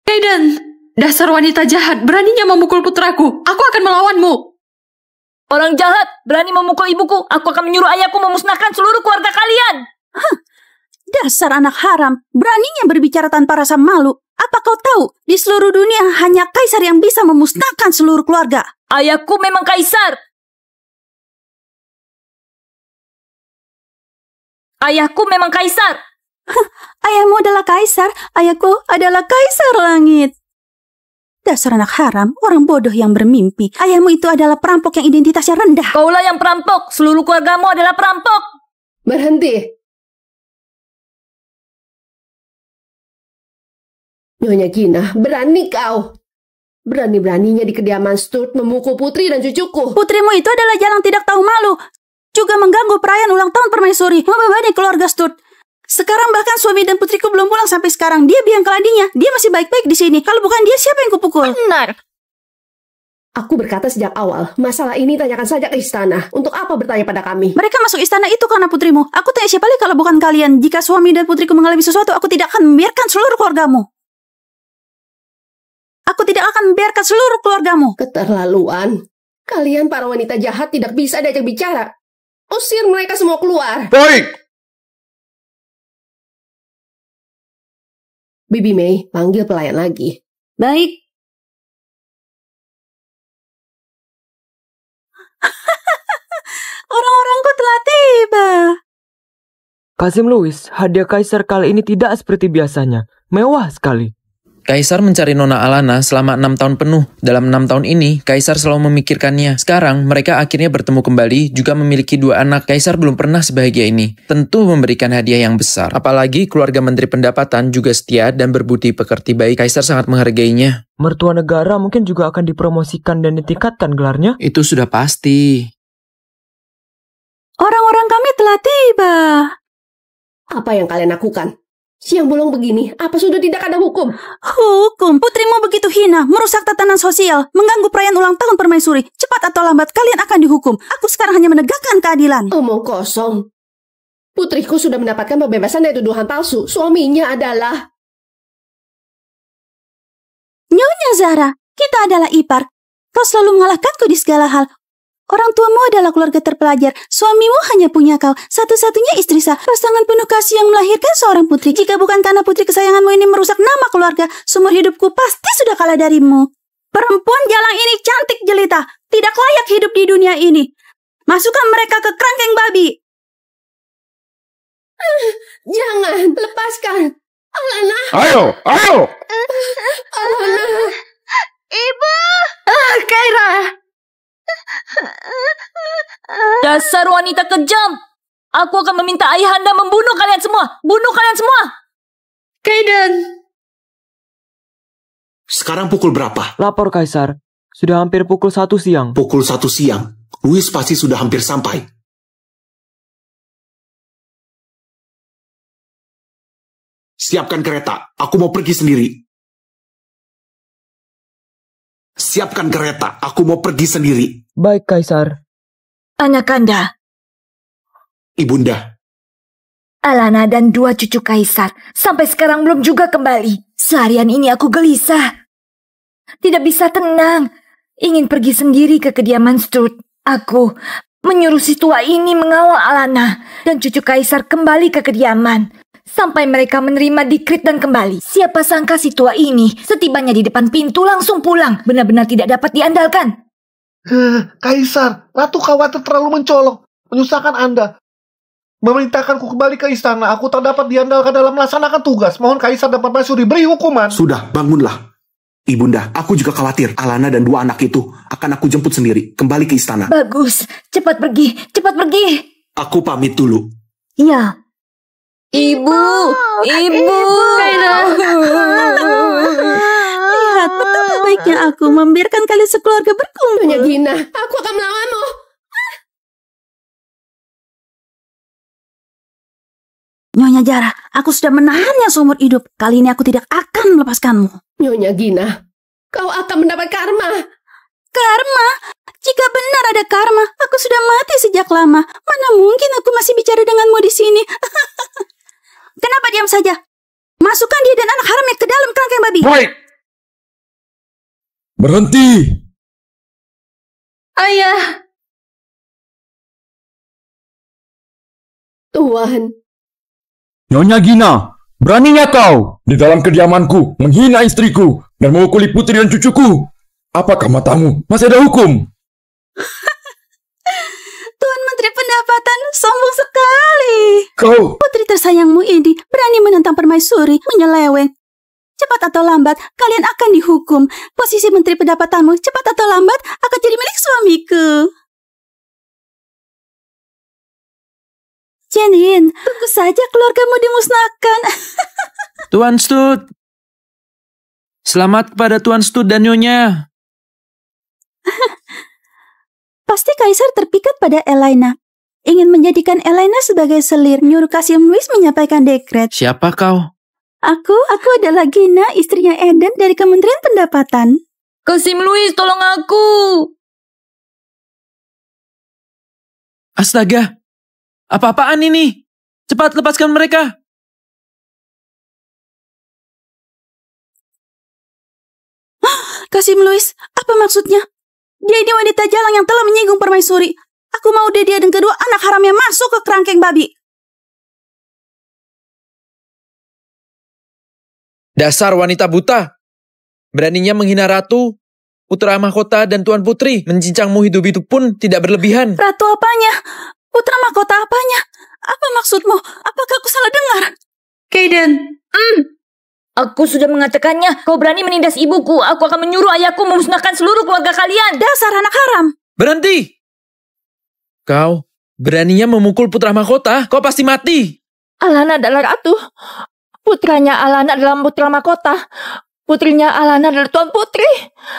Kaiden, dasar wanita jahat, beraninya memukul putraku. Aku akan melawanmu. Orang jahat berani memukul ibuku. Aku akan menyuruh ayahku memusnahkan seluruh keluarga kalian. Dasar anak haram, beraninya berbicara tanpa rasa malu. Apa kau tahu, di seluruh dunia hanya kaisar yang bisa memusnahkan seluruh keluarga. Ayahku memang kaisar. Ayahku memang kaisar. Ayahmu adalah kaisar, ayahku adalah kaisar langit. Dasar anak haram, orang bodoh yang bermimpi. Ayahmu itu adalah perampok yang identitasnya rendah. Kaulah yang perampok, seluruh keluargamu adalah perampok. Berhenti. Nyonya Gina, berani kau. Berani-beraninya di kediaman Sturt memukul putri dan cucuku. Putrimu itu adalah jalang tidak tahu malu. Juga mengganggu perayaan ulang tahun permaisuri, membebani keluarga Sturt. Sekarang bahkan suami dan putriku belum pulang sampai sekarang. Dia biang keladinya. Dia masih baik-baik di sini. Kalau bukan dia, siapa yang kupukul? Benar. Aku berkata sejak awal, masalah ini tanyakan saja ke istana. Untuk apa bertanya pada kami? Mereka masuk istana itu karena putrimu. Aku tanya siapa lagi kalau bukan kalian. Jika suami dan putriku mengalami sesuatu, aku tidak akan membiarkan seluruh keluargamu. Aku tidak akan membiarkan seluruh keluargamu. Keterlaluan. Kalian para wanita jahat tidak bisa diajak bicara. Usir mereka semua keluar. Baik. Bibi Mei, panggil pelayan lagi. Baik. Orang-orangku telah tiba. Kasim Louis, hadiah kaisar kali ini tidak seperti biasanya. Mewah sekali. Kaisar mencari Nona Alana selama 6 tahun penuh. Dalam 6 tahun ini, Kaisar selalu memikirkannya. Sekarang, mereka akhirnya bertemu kembali, juga memiliki 2 anak. Kaisar belum pernah sebahagia ini. Tentu memberikan hadiah yang besar. Apalagi keluarga Menteri Pendapatan juga setia dan berbudi pekerti baik. Kaisar sangat menghargainya. Mertua negara mungkin juga akan dipromosikan dan ditingkatkan gelarnya. Itu sudah pasti. Orang-orang kami telah tiba. Apa yang kalian lakukan? Siang bolong begini, apa sudah tidak ada hukum? Hukum? Putrimu begitu hina, merusak tatanan sosial, mengganggu perayaan ulang tahun permaisuri. Cepat atau lambat kalian akan dihukum. Aku sekarang hanya menegakkan keadilan. Omong kosong. Putriku sudah mendapatkan pembebasan dari tuduhan palsu. Suaminya adalah... Nyonya Zara, kita adalah ipar. Kau selalu mengalahkanku di segala hal. Orang tuamu adalah keluarga terpelajar. Suamimu hanya punya kau. Satu-satunya istri sah. Pasangan penuh kasih yang melahirkan seorang putri. Jika bukan karena putri kesayanganmu ini merusak nama keluarga, seumur hidupku pasti sudah kalah darimu. Perempuan jalang ini cantik jelita. Tidak layak hidup di dunia ini. Masukkan mereka ke kerangkeng babi. Jangan, lepaskan. Alana. Ayo. Alana. Ibu. Kaira. Dasar wanita kejam. Aku akan meminta ayahanda membunuh kalian semua. Bunuh kalian semua. Kaiden. Sekarang pukul berapa? Lapor Kaisar. Sudah hampir pukul 1 siang. Pukul 1 siang. Louis pasti sudah hampir sampai. Siapkan kereta. Aku mau pergi sendiri. Siapkan kereta. Aku mau pergi sendiri. Baik, Kaisar. Anakanda. Ibunda. Alana dan 2 cucu Kaisar sampai sekarang belum juga kembali. Seharian ini aku gelisah. Tidak bisa tenang. Ingin pergi sendiri ke kediaman Sturt. Aku menyuruh si tua ini mengawal Alana dan cucu Kaisar kembali ke kediaman. Sampai mereka menerima dikrit dan kembali. Siapa sangka si tua ini setibanya di depan pintu langsung pulang. Benar-benar tidak dapat diandalkan. Kaisar, Ratu khawatir terlalu mencolok, menyusahkan Anda. Memerintahkanku kembali ke istana. Aku tak dapat diandalkan dalam melaksanakan tugas. Mohon Kaisar dan Permaisuri beri hukuman. Sudah, bangunlah. Ibunda, aku juga khawatir. Alana dan 2 anak itu akan aku jemput sendiri. Kembali ke istana. Bagus, cepat pergi, cepat pergi. Aku pamit dulu. Iya. Ibu. Lihat, betapa baiknya aku membiarkan kalian sekeluarga berkumpul. Nyonya Gina, aku akan melawanmu. Nyonya Zara, aku sudah menahannya seumur hidup. Kali ini aku tidak akan melepaskanmu. Nyonya Gina, kau akan mendapat karma. Karma? Jika benar ada karma, aku sudah mati sejak lama. Mana mungkin aku masih bicara denganmu di sini? Kenapa diam saja? Masukkan dia dan anak haramnya ke dalam kerangkeng babi. Baik. Berhenti. Ayah. Tuan. Nyonya Gina, beraninya kau di dalam kediamanku menghina istriku dan memukuli putri dan cucuku. Apakah matamu masih ada hukum? Tuan Menteri Pendapatan sombong sekali. Kau. Putri tersayangmu ini berani menentang permaisuri, menyeleweng. Cepat atau lambat, kalian akan dihukum. Posisi Menteri Pendapatanmu cepat atau lambat akan jadi milik suamiku. Jenin, tunggu saja keluargamu dimusnahkan. Tuan Stud. Selamat kepada Tuan Stud dan Nyonya. Pasti Kaisar terpikat pada Elaina. Ingin menjadikan Elaina sebagai selir, nyuruh Kasim Louis menyampaikan dekret. Siapa kau? Aku adalah Gina, istrinya Eden dari Kementerian Pendapatan. Kasim Louis, tolong aku. Astaga. Apa-apaan ini? Cepat lepaskan mereka. Kasim Louis, apa maksudnya? Dia ini wanita jalang yang telah menyinggung permaisuri. Aku mau dia dan kedua anak haramnya masuk ke kerangkeng babi. Dasar wanita buta. Beraninya menghina ratu, putra mahkota dan tuan putri. Mencincangmu hidup-hidup pun tidak berlebihan. Ratu apanya? Putra mahkota apanya? Apa maksudmu? Apakah aku salah dengar? Kaiden. Aku sudah mengatakannya. Kau berani menindas ibuku. Aku akan menyuruh ayahku memusnahkan seluruh keluarga kalian. Dasar anak haram. Berhenti. Kau beraninya memukul putra mahkota. Kau pasti mati. Alana adalah ratu. Putranya Alana adalah putra mahkota. Putrinya Alana adalah tuan putri.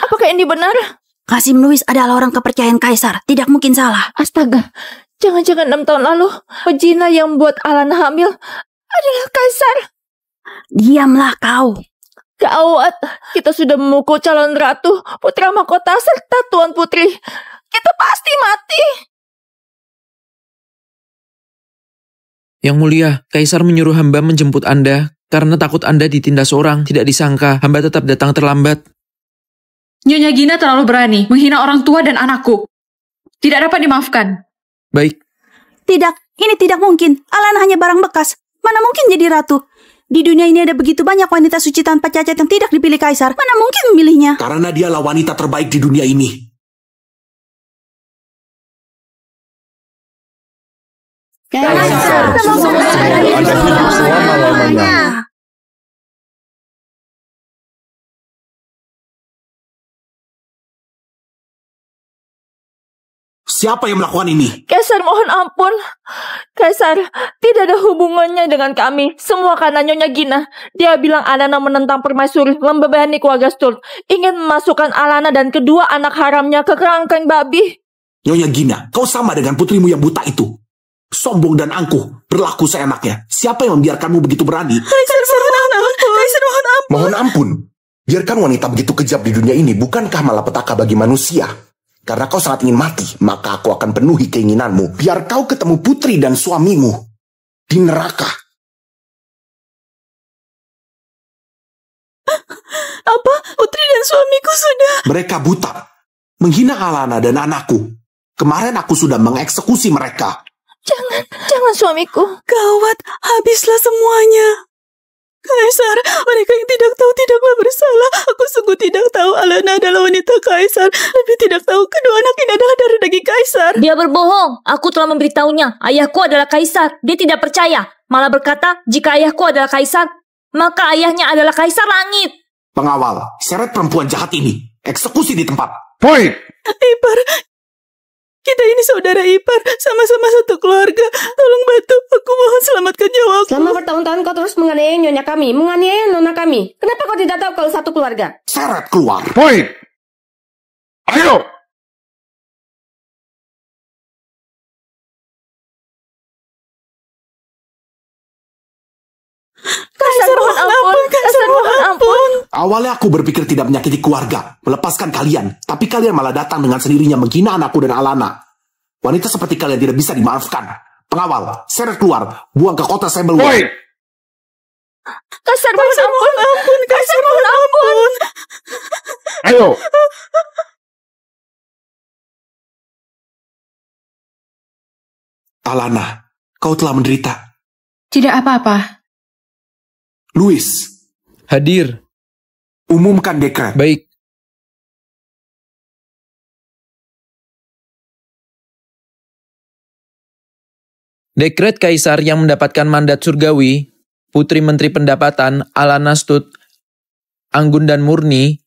Apakah ini benar? Kasim Louis adalah orang kepercayaan Kaisar. Tidak mungkin salah. Astaga. Jangan-jangan 6 tahun lalu pejina yang buat Alana hamil adalah Kaisar. Diamlah kau. Gawat. Kita sudah memukul calon ratu, putra mahkota serta tuan putri. Kita pasti mati. Yang mulia, Kaisar menyuruh hamba menjemput Anda karena takut Anda ditindas orang. Tidak disangka, hamba tetap datang terlambat. Nyonya Gina terlalu berani menghina orang tua dan anakku. Tidak dapat dimaafkan. Baik. Tidak, ini tidak mungkin. Alana hanya barang bekas. Mana mungkin jadi ratu? Di dunia ini ada begitu banyak wanita suci tanpa cacat yang tidak dipilih Kaisar. Mana mungkin memilihnya? Karena dialah wanita terbaik di dunia ini. Kaisar, Anda hidup selama-lamanya. Siapa yang melakukan ini? Kaisar, mohon ampun. Kaisar, tidak ada hubungannya dengan kami. Semua karena Nyonya Gina. Dia bilang Alana menentang permaisuri, membebani keluarga Sturt. Ingin memasukkan Alana dan kedua anak haramnya ke kerangkeng babi. Nyonya Gina, kau sama dengan putrimu yang buta itu. Sombong dan angkuh, berlaku seenaknya. Siapa yang membiarkanmu begitu berani? Kaisar, mohon ampun. Kaisar, mohon ampun. Mohon ampun. Biarkan wanita begitu kejam di dunia ini, bukankah malapetaka bagi manusia? Karena kau sangat ingin mati, maka aku akan penuhi keinginanmu. Biar kau ketemu putri dan suamimu di neraka. Apa? Putri dan suamiku sudah... Mereka buta, menghina Alana dan anakku. Kemarin aku sudah mengeksekusi mereka. Jangan suamiku. Gawat, habislah semuanya. Kaisar, mereka yang tidak tahu tidaklah bersalah. Aku sungguh tidak tahu Alana adalah wanita Kaisar. Lebih tidak tahu kedua anak ini adalah dari daging Kaisar. Dia berbohong. Aku telah memberitahunya. Ayahku adalah Kaisar. Dia tidak percaya. Malah berkata, jika ayahku adalah Kaisar, maka ayahnya adalah Kaisar Langit. Pengawal, seret perempuan jahat ini. Eksekusi di tempat. Poin. Ipar, kita ini saudara ipar, sama-sama satu keluarga. Tolong bantu, aku mohon selamatkan nyawaku. Selama bertahun-tahun kau terus menganiaya nyonya kami, menganiaya nona kami. Kenapa kau tidak tahu kalau satu keluarga? Seret keluar. Poin. Ayo. Kaisar, mohon ampun. Kaisar, mohon ampun. Awalnya aku berpikir tidak menyakiti keluarga, melepaskan kalian. Tapi kalian malah datang dengan sendirinya menghina anakku dan Alana. Wanita seperti kalian tidak bisa dimaafkan. Pengawal, seret keluar, buang ke kota Sembelwon. Kaisar mohon ampun, Kaisar mohon ampun. Ayo. Alana, kau telah menderita. Tidak apa-apa. Louis. Hadir. Umumkan dekret. Baik. Dekret Kaisar yang mendapatkan mandat surgawi, Putri Menteri Pendapatan Alana Stud, anggun dan murni,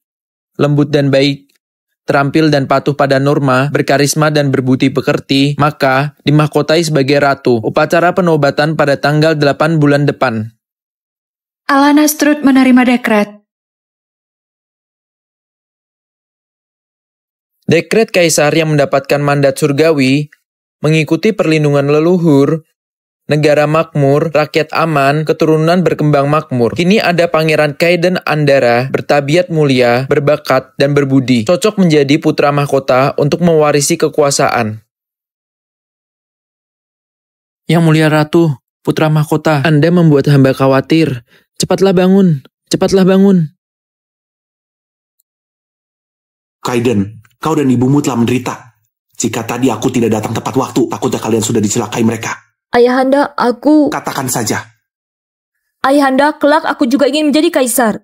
lembut dan baik, terampil dan patuh pada norma, berkarisma dan berbudi pekerti, maka dimahkotai sebagai ratu. Upacara penobatan pada tanggal 8 bulan depan. Alana Stud menerima dekret. Dekret Kaisar yang mendapatkan mandat surgawi, mengikuti perlindungan leluhur, negara makmur, rakyat aman, keturunan berkembang makmur. Kini ada Pangeran Kaiden Andara, bertabiat mulia, berbakat, dan berbudi. Cocok menjadi putra mahkota untuk mewarisi kekuasaan. Yang mulia Ratu, putra mahkota, Anda membuat hamba khawatir. Cepatlah bangun, cepatlah bangun. Kaiden, kau dan ibumu telah menderita. Jika tadi aku tidak datang tepat waktu, takutnya kalian sudah dicelakai mereka. Ayahanda, aku... Katakan saja. Ayahanda, kelak aku juga ingin menjadi kaisar.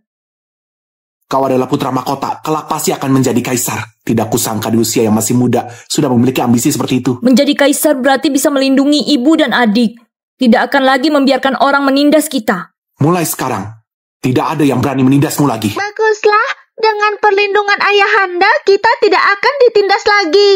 Kau adalah putra mahkota, kelak pasti akan menjadi kaisar. Tidak kusangka di usia yang masih muda, sudah memiliki ambisi seperti itu. Menjadi kaisar berarti bisa melindungi ibu dan adik. Tidak akan lagi membiarkan orang menindas kita. Mulai sekarang, tidak ada yang berani menindasmu lagi. Baguslah, dengan perlindungan ayahanda kita tidak akan ditindas lagi.